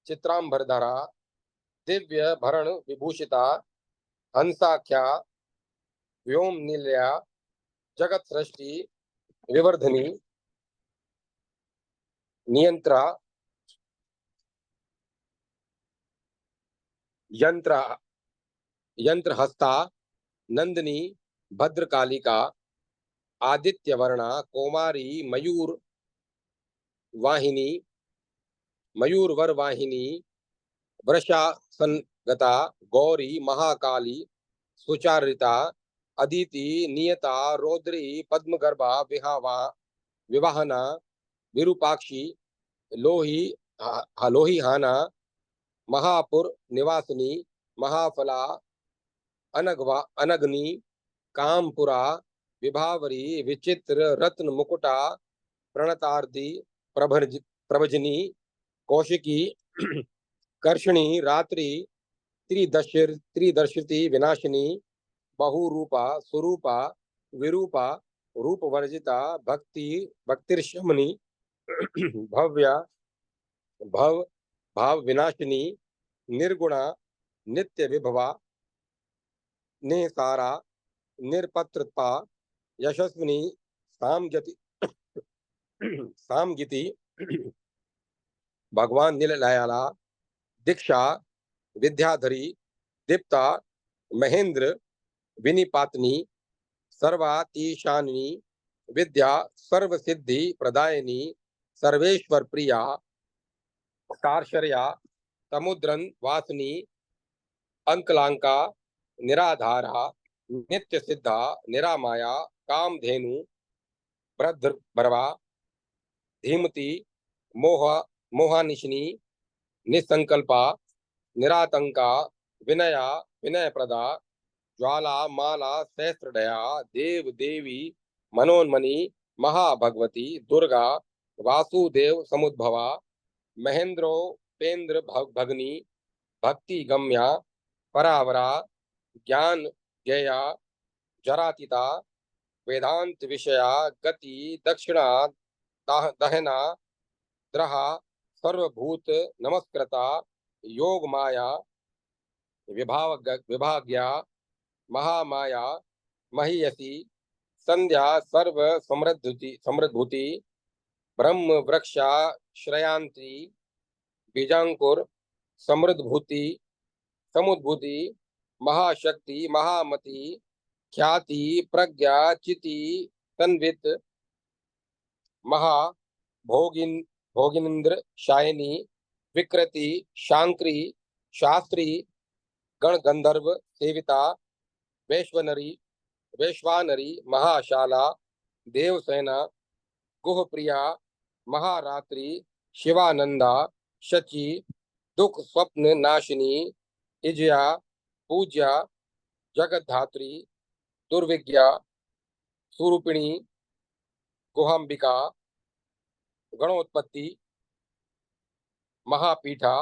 चित्रांबरधरा दिव्य भरण विभूषिता हंसाख्या व्योम नीलया जगत सृष्टि विवर्धनी नियंत्रा यंत्रहस्ता नंदिनी भद्रकालिका आदित्यवर्णा कौमारी मयूरवर वाहिनी वृषासनगता गौरी महाकाली सुचारिता अदिति नियता रौद्री पद्मगर्भा विवाहना विरूपाक्षी लोहिहाना महापुर निवासिनी महाफला अनग्नि कामपुरा विभावरी विचित्र रत्न मुकुटा प्रणतार्दी प्रभजनी कौशिकी कर्षणी रात्रि त्रिदर्शिति विनाशिनी बहुरूपा स्वरूपा विरूपा रूपवर्जिता भक्तिर्शमनी भव्या भव भाव विनाशिनी निर्गुणा नित्य विभवा निसारा निरपत्रता यशस्विनी सामगति सामगिति भगवान नीललयाला दीक्षा विद्याधरी दीप्ता महेंद्र विनिपातनी सर्वातिशानिनी विद्या सर्वसिद्धि प्रदायिनी सर्वेश्वर प्रिया सारशर्या समुद्रन वासनी अंकलांका निराधारा नित्य सिद्धा निरामाया कामधेनु भद्रभरवा धीमती मोह मोहानिशिनी निसंकल्पा निरातंका विनया विनय प्रदा ज्वाला माला सहस्रदया देव देवी मनोन्मणि महाभगवती दुर्गा वासुदेव समुद्भवा महेंद्रोपेंद्र भगनी भक्ति गम्या परावरा ज्ञान ज्ञेया जरातीता वेदांत विषया गति दक्षिणा दहना द्रहा सर्वभूत नमस्कृता योग माया विभाग्या महामाया महीयसी संध्या सर्व समृद्धि ब्रह्म वृक्षा श्रयांती बीजांकुर समृद्धभूति समुद्भूति महाशक्ति महामति ख्याति प्रज्ञा चिति तन्वित महा भोगिनिंद्र शायनी विकृति शांक्री शास्त्री गण गंधर्व सेविता वैश्वानरी महाशाला देवसेना गुहप्रिया महारात्रि शिवानंदा शची दुख स्वप्न नाशिनी इजया पूज्या जगद्धात्री दुर्विज्ञा स्वरूपिणी गुहाम्बिका गणोत्पत्ति महापीठा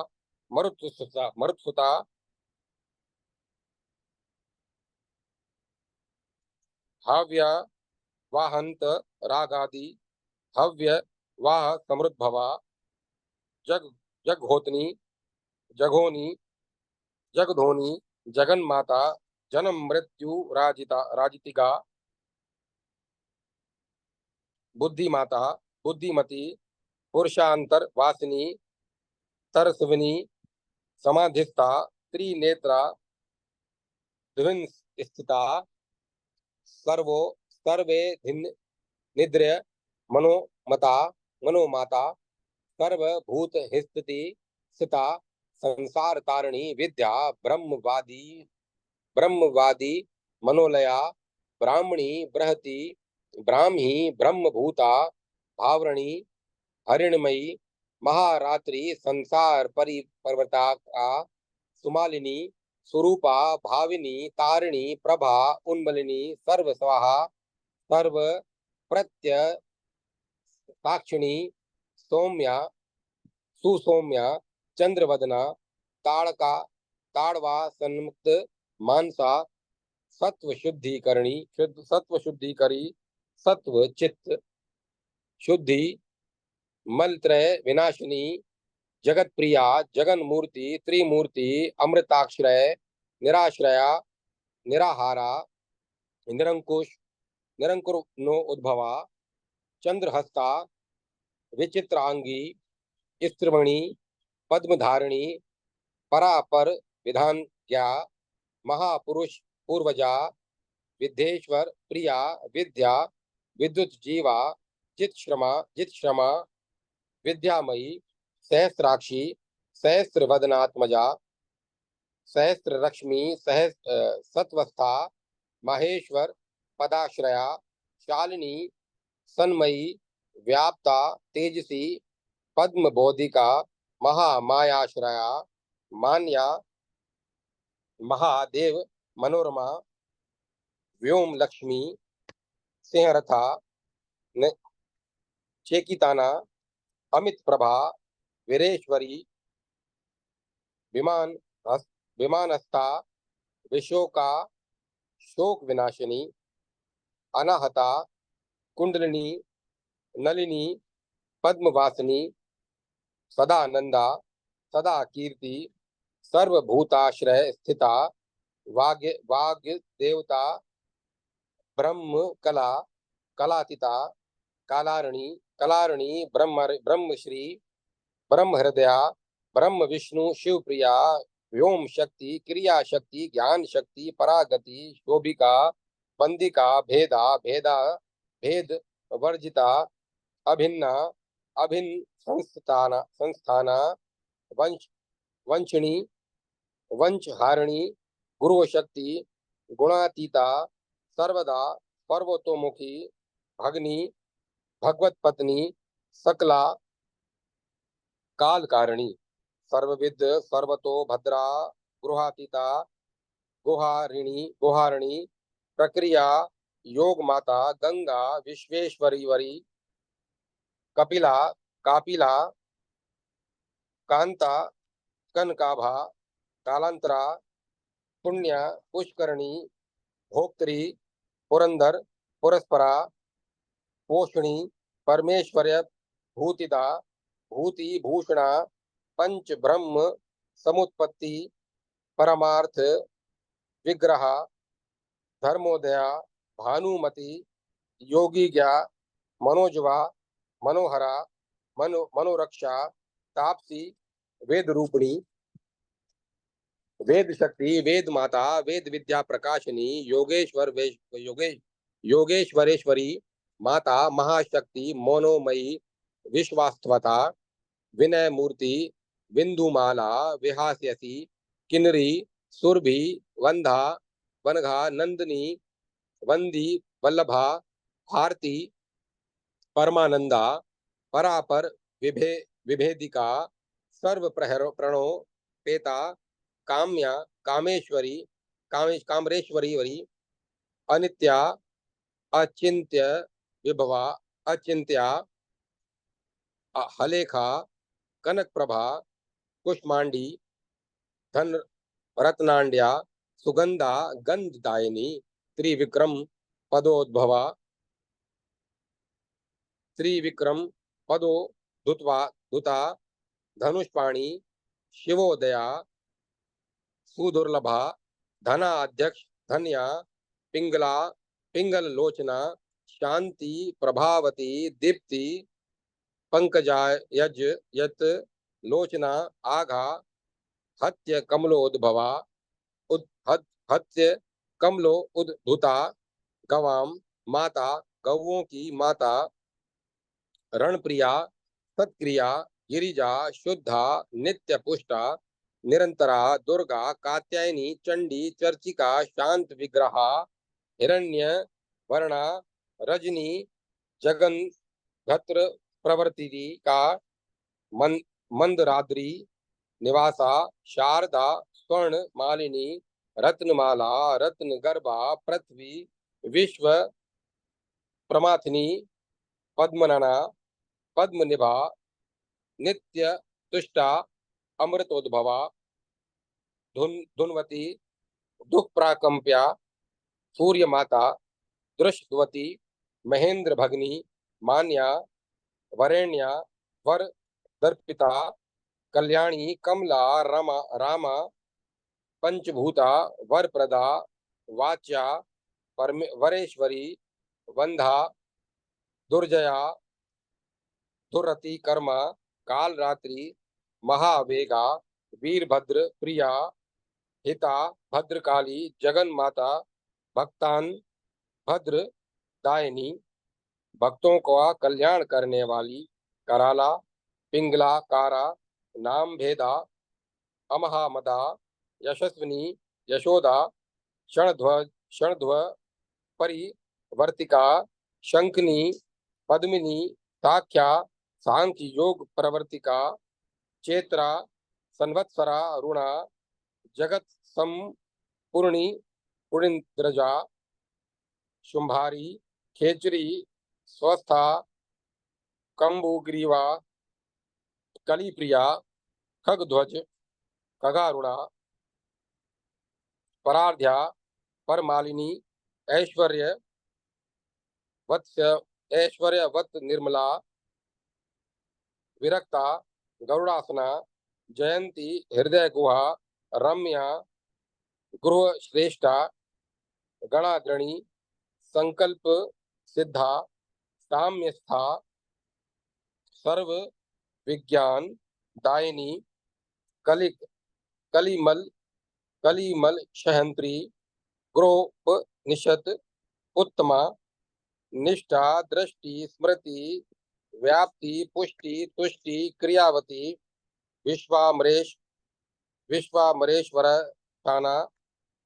मरुत्सुता हव्य वाहंत रागादि हव्य वाह समृद्धभवा जगहोतनी जघोनी जगधोनी जगन्माता जन्म मृत्यु राजितिका बुद्धिमाता बुद्धिमती पुरुषांतर वासिनी तरस्विनी समाधिस्था त्रिनेत्रा द्विन स्थिता सर्वे निद्र्य मनोमाता सर्वभूत स्थिति स्थिता संसार तारिणी विद्या ब्रह्मवादी मनोलया ब्राह्मणी बृहति ब्राह्मी ब्रह्मभूता भावरणी हरिणमयी महारात्रि संसार परिवर्ता सुमालिनी स्वरूपा भाविनी तारिणी प्रभा उन्मलिनी सर्व स्वाहा सर्व प्रत्य साक्षिणी सौम्या सुसौम्या चंद्रवदना ताड़का ताड़वा सन्मुक्त मानसा सत्व शुद्धि सत्व चित्त शुद्धि मलत्रय विनाशिनी जगत प्रिया जगन मूर्ति त्रिमूर्ति अमृताक्षरय निराश्रया निराहारा निरंकुर नो उद्भवा चंद्रहस्ता विचित्रांगी स्त्रिवणी पद्मधारिणी परापर विधान ज्ञा महापुरुष पूर्वजा विद्येश्वर प्रिया विद्या विद्युत जीवा जित श्रमा विद्यामयी सहस्राक्षी सहस्रवदनात्मजा सहस्रलक्ष्मी सत्वस्था माहेश्वर पदाश्रया शालिनी सन्मयी व्याप्ता तेजसी पद्म बोधिका महामायाश्रया मान्या महादेव मनोरमा व्योम लक्ष्मी सिंहरथा चेकिताना अमित प्रभा वीरेश्वरी विमान विमानस्था विशोका शोक विनाशिनी अनाहता कुंडलिनी नलिनी पद्मवासिनी सदानंदा सदा कीर्ति सर्वभूताश्रय स्थिता वाग वाग देवता ब्रह्म कला कलातीता कालारणी कलारणी ब्रह्मश्री ब्रह्म हृदया ब्रह्म विष्णु शिवप्रिया व्योम शक्ति क्रिया शक्ति ज्ञान शक्ति परागति शोभिका बंदिका भेदा भेदा भेद वर्जिता अभिन्ना अभिन्न संस्थाना संस्थाना वंश वंशणी वंशहारिणी गुरुशक्ति गुणातीता सर्वदा पर्वतोमुखी भगनी भगवत पत्नी सकला कालकारिणी सर्वविद सर्वतो भद्रा गृहातीता गुहारिणी प्रक्रिया योग माता गंगा विश्वेश्वरी वरी कपिला कापिला कांता कनकाभा कालांतरा पुण्या पुष्करणी भोक्त्री पुरंदर पुरस्परा पोषणी परमेश्वर्य भूतिदा भूति भूषणा पंच ब्रह्म समुत्पत्ति परमार्थ विग्रह धर्मोदया भानुमति योगिज्ञा मनोजवा मनोहरा मनोरक्षा तापसी वेद रूपिणी वेद शक्ति वेद माता वेद विद्या प्रकाशिनी योगेश्वरेश्वरी माता महाशक्ति मोनोमयी विश्वास्वता विनय मूर्ति बिंदुमाला विहास्यसी किन्नरी सुरभि वंधा वनघा नंदिनी वंदी वल्लभा भारती परमानंदा परापर विभेदिका सर्व प्रणो पेता काम्या कामेश्वरी कामरेश्वरी वरी अनित्या अचिंत्य विभवा अचिंत्या हलेखा कनक प्रभा कुष्मांडी धन रत्नांड्या सुगंधा गंधदायिनी त्रिविक्रम पदोद्भवा त्रिविक्रम पदो धुता धनुष्पाणी शिवोदया सुदुर्लभा धना अध्यक्ष धन्या पिंगला पिंगल लोचना शांति प्रभावती दीप्ति पंकजा यज यत लोचना आघा हत्य कमलोद्भवा हत्य कमलो उद्धुता गवाम माता गौओं की माता रणप्रिया सत्क्रिया गिरिजा शुद्धा नित्य पुष्टा निरंतरा दुर्गा कात्यायनी चंडी चर्चिका शांत विग्रहा हिरण्य वर्णा रजनी जगन भद्र प्रवर्तिनी का मंदराद्री निवासा शारदा स्वर्ण मालिनी रत्नमाला रत्न गर्भा पृथ्वी विश्व प्रमाथिनी पद्मनना पद्मनिभा नित्य तुष्टा अमृतोद्भवा धुनवती दुख प्राकंप्या सूर्य माता दृष्टवती महेंद्र भगनी मान्या वरेण्या वर दर्पिता कल्याणी कमला रामा पंचभूता वरप्रदा वाच्या वरेश्वरी वंधा दुर्जया दुर्रति कर्मा काल रात्रि महावेगा वीरभद्र प्रिया हिता भद्रकाली जगन माता भक्तान भद्र दायिनी भक्तों का कल्याण करने वाली कराला पिंगला कारा नाम भेदा अमहामदा यशस्विनी यशोदा क्षणध्व परिवर्तिका शंखनी पद्मिनी साख्या सांख्य योग प्रवर्तिका चेत्रा संवत्सरा रुणा जगत संपूर्णी पुणिंद्रजा शुंभारी खेचरी स्वस्था कंबुग्रीवा कलिप्रिया खगध्वज खगारुणा परार्ध्या परमालिनी ऐश्वर्य ऐश्वर्यवत निर्मला विरक्ता गरुड़ासना जयंती हृदय गुहा रम्या गृह श्रेष्ठा गणाग्रणी संकल्प सिद्धा साम्यस्था सर्व विज्ञान दायिनी कलिक कलिमल कलिमल सहंत्री ग्रोप निशत उत्तमा निष्ठा दृष्टि स्मृति व्याप्ति पुष्टि तुष्टि क्रियावती विश्वामरेश विश्वामरेश्वर स्थाना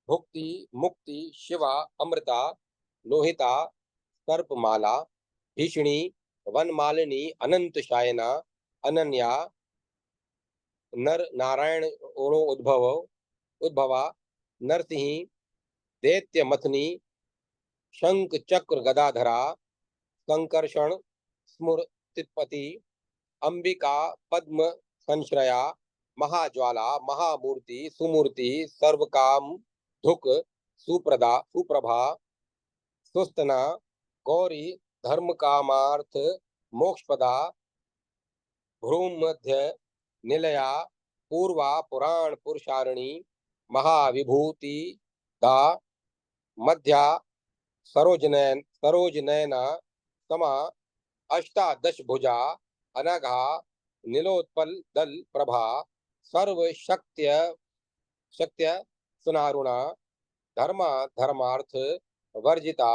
भुक्ति मुक्ति शिवा अमृता लोहिता सर्पमाला भीषणी वनमालिनी अनंत शायना अनन्या नर नारायण ओणो उद्भवा नरसिंही दैत्य मथनी शंख चक्र गदाधरा संकर्षण स्मृतिपति अंबिका पद्म संश्रया महाज्वाला महामूर्ति सुमूर्ति सर्वकाम धुक सुप्रभा सुस्तना गौरी धर्म कामार्थ मोक्षपदा भ्रूमध्य निलया पूर्वा पुराण पुरुषारिणी महाविभूति दा मध्या सरोजनयना समा अष्टादश भुजा अनघा नीलोत्पल दल प्रभा सर्व शक्त्य सुनारुणा धर्मा धर्मार्थ वर्जिता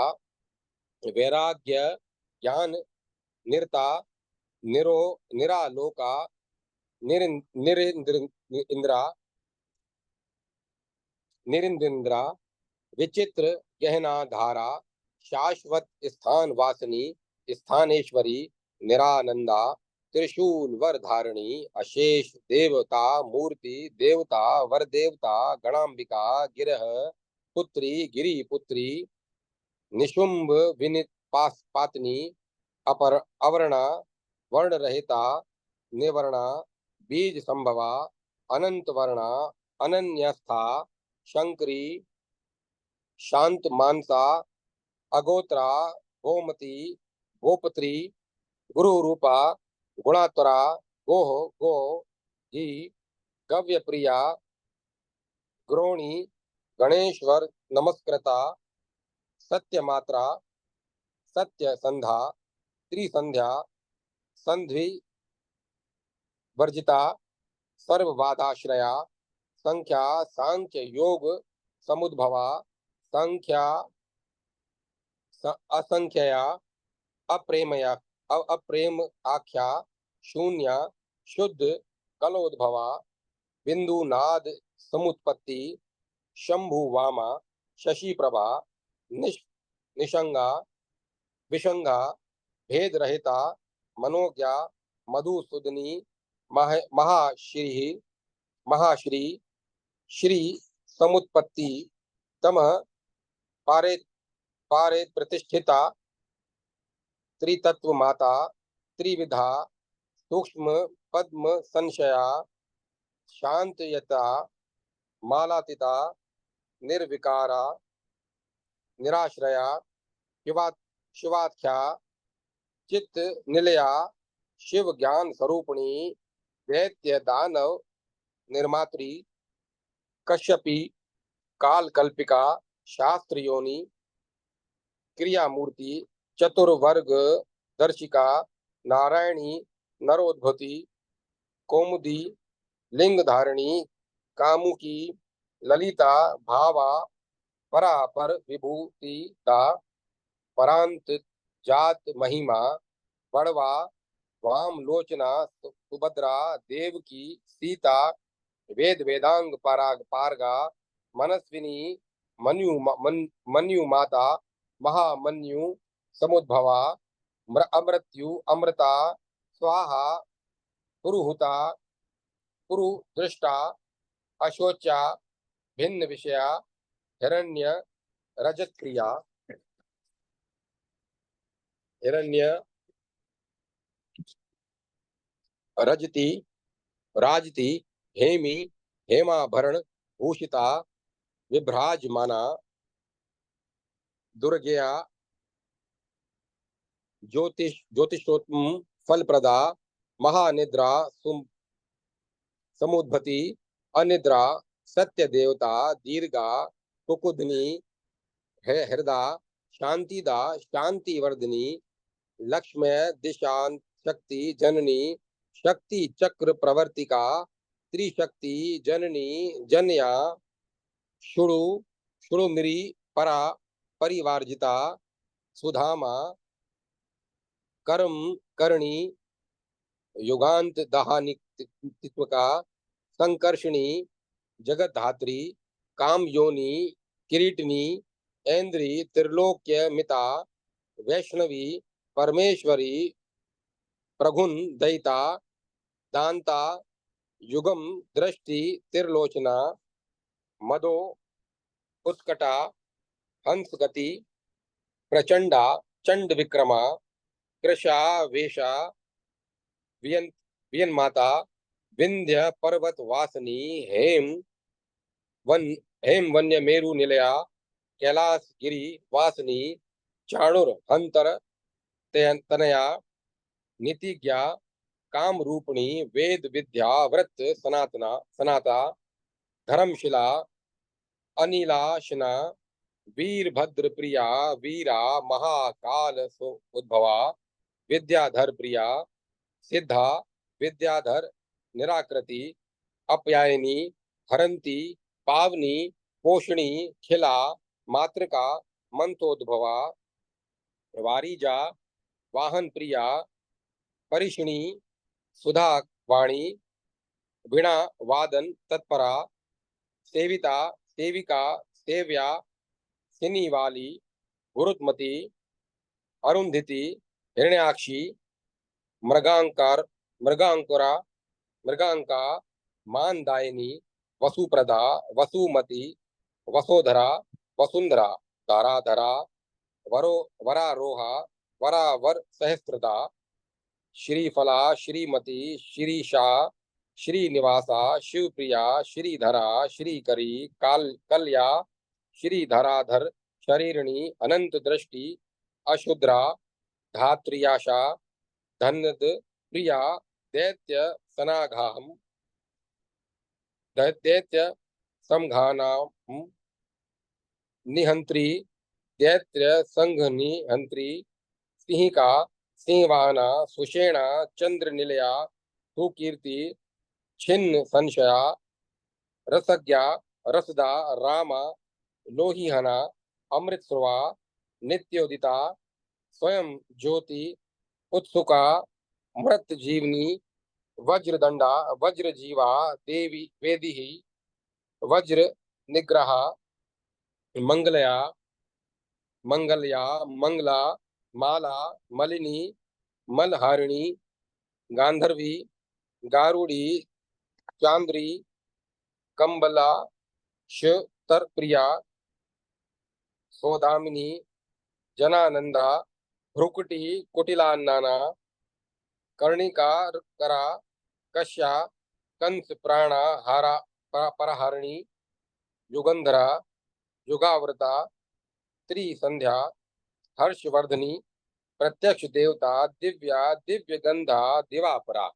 वैराग्य ज्ञान निरता निरो निरालोका निरिंद्र इंद्रा निरिंद्रा विचित्र गहना धारा शाश्वत स्थान वासनी स्थानेश्वरी निरानंदा त्रिशूल वर धारणी अशेष देवता मूर्ति देवता वर देवता गणांबिका गिरह पुत्री गिरी पुत्री निशुंभ विनित पातनी अपर अवर्णा वर्ण रहिता निवर्णा बीज संभवा अनंत वर्णा अनन्यस्था शंकरी शांत मानसा अगोत्रा गोमती गोपत्री गुरु रूपा गुणात्वरा गोह गो ही गव्य प्रिया ग्रोणी गणेश्वर नमस्कृता सत्य मात्रा सत्य संधा त्रिसंध्या संध्वी वर्जिता सर्ववादाश्रया संख्या सांख्य योग समुद्भवा संख्या असंख्यया अप्रेमया अप्रेम आख्या शून्य शुद्ध कलोद्भवा बिंदु नाद समुत्पत्ति शंभु वामा शशि प्रभा निशंगा विशंगा भेद रहिता मनोज्ञा मधुसूदनी महाश्री श्री समुत्पत्ति तम पारे पारे प्रतिष्ठिता त्रितत्व माता त्रिविधा सूक्ष्म पद्म संशया शांतयता मालातीता निर्विकारा निराश्रया शिवाख्या चित्त निलया शिव ज्ञान स्वरूपिणी दैत्य दानव निर्मात्री कश्यपी काल कल्पिका शास्त्र योनि क्रियामूर्ति चतुर्वर्ग दर्शिका नारायणी नरोद्भूति कौमुदी लिंग धारिणी कामुकी ललिता भावा परापर विभूति दा परांत जात महिमा बड़वा वाम लोचना सुभद्रा देवकी सीता वेद वेदांग पराग पारगा मनस्विनी मन्यु माता महामन्यु समुद्भवा अमृत्यु अमृता स्वाहा पुरुहुता पुरु दृष्टा अशोचा भिन्न विषया हिरण्य रजत क्रिया हिरण्य रजती राजती हेमी हेमाभरण भूषिता विभ्राजमाना दुर्गया ज्योतिषोत्तम फलप्रदा महानिद्रा समुद्भति अनिद्रा सत्य देवता दीर्घा कुकुधनी है हृदा शांतिदा शांति वर्धिनी लक्ष्मय दिशांत शक्ति जननी शक्ति चक्र प्रवर्तिका त्रिशक्ति जननी जन्या शुणु शुणुमिरी परा परिवार्जिता सुधामा कर्म करणी युगांत दहानित्वका संकर्षणी जगत धात्री काम योनि किरीटनी ऐन्द्री त्रिलोक्य मिता वैष्णवी परमेश्वरी प्रघुन दयिता दांता युगम दृष्टि त्रिलोचना मदो उत्कटा हंसगति प्रचंडा चंड विक्रमा कृषा वेशा वियन वियन माता विंध्य पर्वत वासनी वन हेम वन्य मेरु निलया कैलाश गिरी वासनी चाणुर हंतर तनया नीतिज्ञा काम रूपणी वेद विद्या व्रत सनातना सनाता धर्मशिला अनिलाशना वीरभद्र प्रिया वीरा महाकाल उद्भवा विद्याधर प्रिया सिद्धा विद्याधर निराकृति अपयायनी हरंती पावनी पोषणी खिला मातृका मंत्रोद्भवा वारीजा वाहन प्रिया परिषिणी सुधा वाणी वीणा वादन तत्परा सेविता सेविका सेव्या सिनी वाली गुरुत्मती अरुंधति हिरण्याक्षी मृगांकार मृगांकुरा मृगांका मानदायिनी वसुप्रदा वसुमती वसोधरा वसुंधरा धाराधरा वरो वरारोहा वरावर सहस्त्रदा श्रीफला श्रीमती श्रीशा श्रीनिवासा शिवप्रिया श्रीधरा श्रीकरी कल्या श्रीधराधर शरीरणी अनंत दृष्टि अशुद्रा धात्रियाशा धनद प्रिया दैत्य सनाघाम दैत्य समघानाम निहंत्री दैत्य संघ निहंत्री सिंहिका सिंहवाहना सुषेणा चंद्र निलया सुकीर्ति छिन्न संशया रसज्ञा रसदा रामा लोहिहना अमृतस्रवा नित्योदिता स्वयं ज्योति उत्सुका मृत जीवनी वज्रदंडा वज्रजीवा देवी वेदी वज्र निग्रहा मंगलया मंगलया मंगला माला मलिनी मलहारिणी गांधर्वी गारुड़ी चांद्री कंबला तरप्रिया सौदामिनी जनानंदा भ्रुकुटी कुटिलान्नाना कर्णिका करा कश्या कंस प्राणा हारा परहारिणी युगंधरा युगावृता त्रिसंध्या हर्षवर्धनी प्रत्यक्ष देवता दिव्या दिव्य गंधा दिवापरा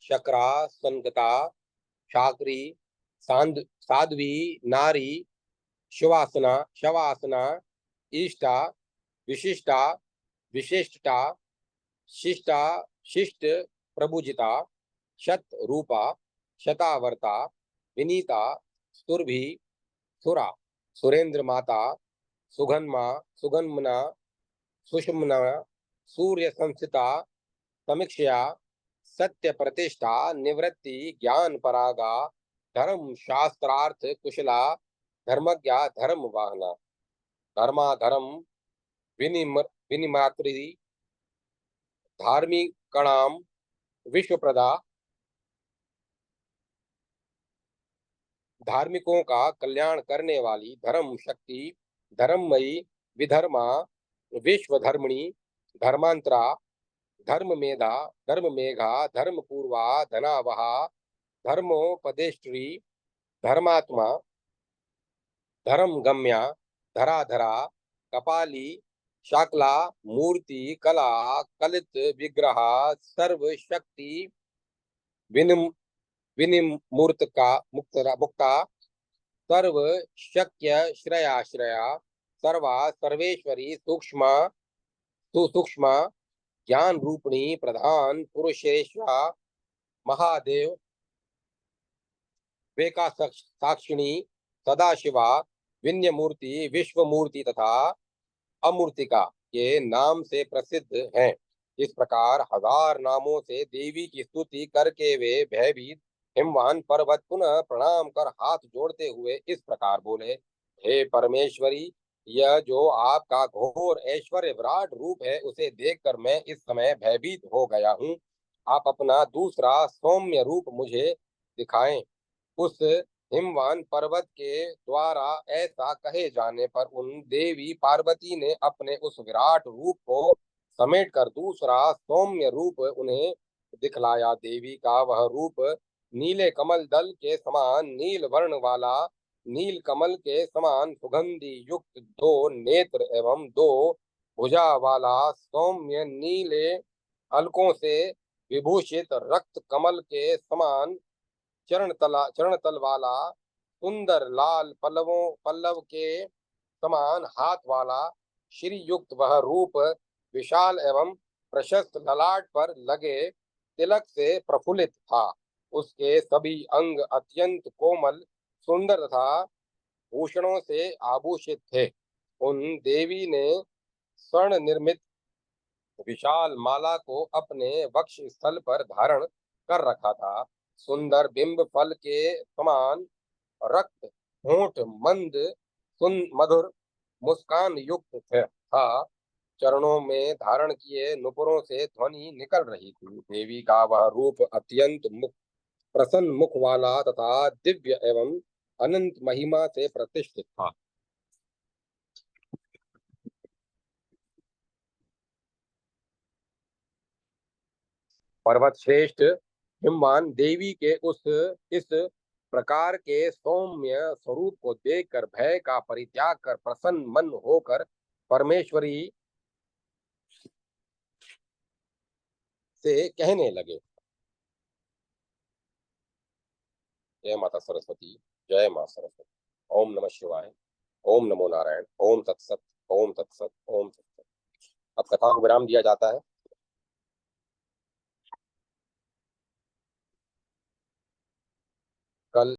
शकरा संगता शाकरी साध्वी नारी शिवासना शवासना इष्टा विशिष्टा विशिष्टा शिष्टा शिष्ट प्रभुजिता शत रूपा शतावर्ता विनीता सुरभि सुरा सुरेंद्र माता सुगन्मा सुगन्मना सुषमना सूर्य संस्थिता समीक्षा सत्य प्रतिष्ठा निवृत्ति ज्ञान परागा धर्म शास्त्रार्थ कुशला धर्मज्ञा धर्म वाहना धर्मा धर्म विनिमात्री धार्मिकणाम विश्वप्रदा धार्मिकों का कल्याण करने वाली धर्म शक्ति धर्ममयी विधर्मा विश्वधर्मिणी धर्मांतरा धर्म मेधा धर्म मेघा धर्म पूर्वा धनावहा धर्मोपदेष्ट्री धर्मात्मा धर्म गम्या धराधरा कपाली शाकला मूर्ति कला कलित विग्रह सर्व शक्ति विनिम विनिमूर्त का मुक्ता मुक्ता सर्व शक्य श्रया श्रया सर्वा सर्वेश्वरी सूक्ष्म सुसूक्ष्म ज्ञान रूपिणी प्रधान पुरुषेश्वरा महादेव वेका साक्षिणी सदाशिवा विन्यमूर्ति विश्वमूर्ति तथा अमूर्तिका के नाम से प्रसिद्ध हैं। इस प्रकार हजार नामों से देवी की स्तुति करके वे भयभीत हिमवान पर्वत पुनः प्रणाम कर हाथ जोड़ते हुए इस प्रकार बोले, हे परमेश्वरी, यह जो आपका घोर ऐश्वर्य विराट रूप है उसे देखकर मैं इस समय भयभीत हो गया हूँ। आप अपना दूसरा सौम्य रूप मुझे दिखाएं। उस हिमवान पर्वत के द्वारा ऐसा कहे जाने पर उन देवी पार्वती ने अपने उस विराट रूप को समेटकर दूसरा सौम्य रूप उन्हें दिखलाया। देवी का वह रूप नीले कमल दल के समान नील वर्ण वाला, नील कमल के समान सुगंधि युक्त दो नेत्र एवं दो भुजा वाला, सौम्य नीले अलकों से विभूषित रक्त कमल के समान चरण तल वाला, सुंदर लाल पल्लव के समान हाथ वाला, श्री युक्त वह रूप विशाल एवं प्रशस्त ललाट पर लगे तिलक से प्रफुल्लित था। उसके सभी अंग अत्यंत कोमल सुंदर तथा भूषणों से आभूषित थे। उन देवी ने स्वर्ण निर्मित विशाल माला को अपने वक्ष स्थल पर धारण कर रखा था। सुंदर बिंब फल के समान रक्त होंठ मंद सुन मधुर मुस्कान युक्त था। चरणों में धारण किए नुपुरों से ध्वनि निकल रही थी। देवी का वह रूप अत्यंत प्रसन्न मुख वाला तथा दिव्य एवं अनंत महिमा से प्रतिष्ठित था। पर्वत श्रेष्ठ हिमवान देवी के उस इस प्रकार के सौम्य स्वरूप को देखकर भय का परित्याग कर प्रसन्न मन होकर परमेश्वरी से कहने लगे। जय माता सरस्वती, जय मां सरस्वती। ओम नमः शिवाय, ओम नमो नारायण, ओम तत्सत, ओम तत्सत, ओम तत्सत। अब कथा को विराम दिया जाता है।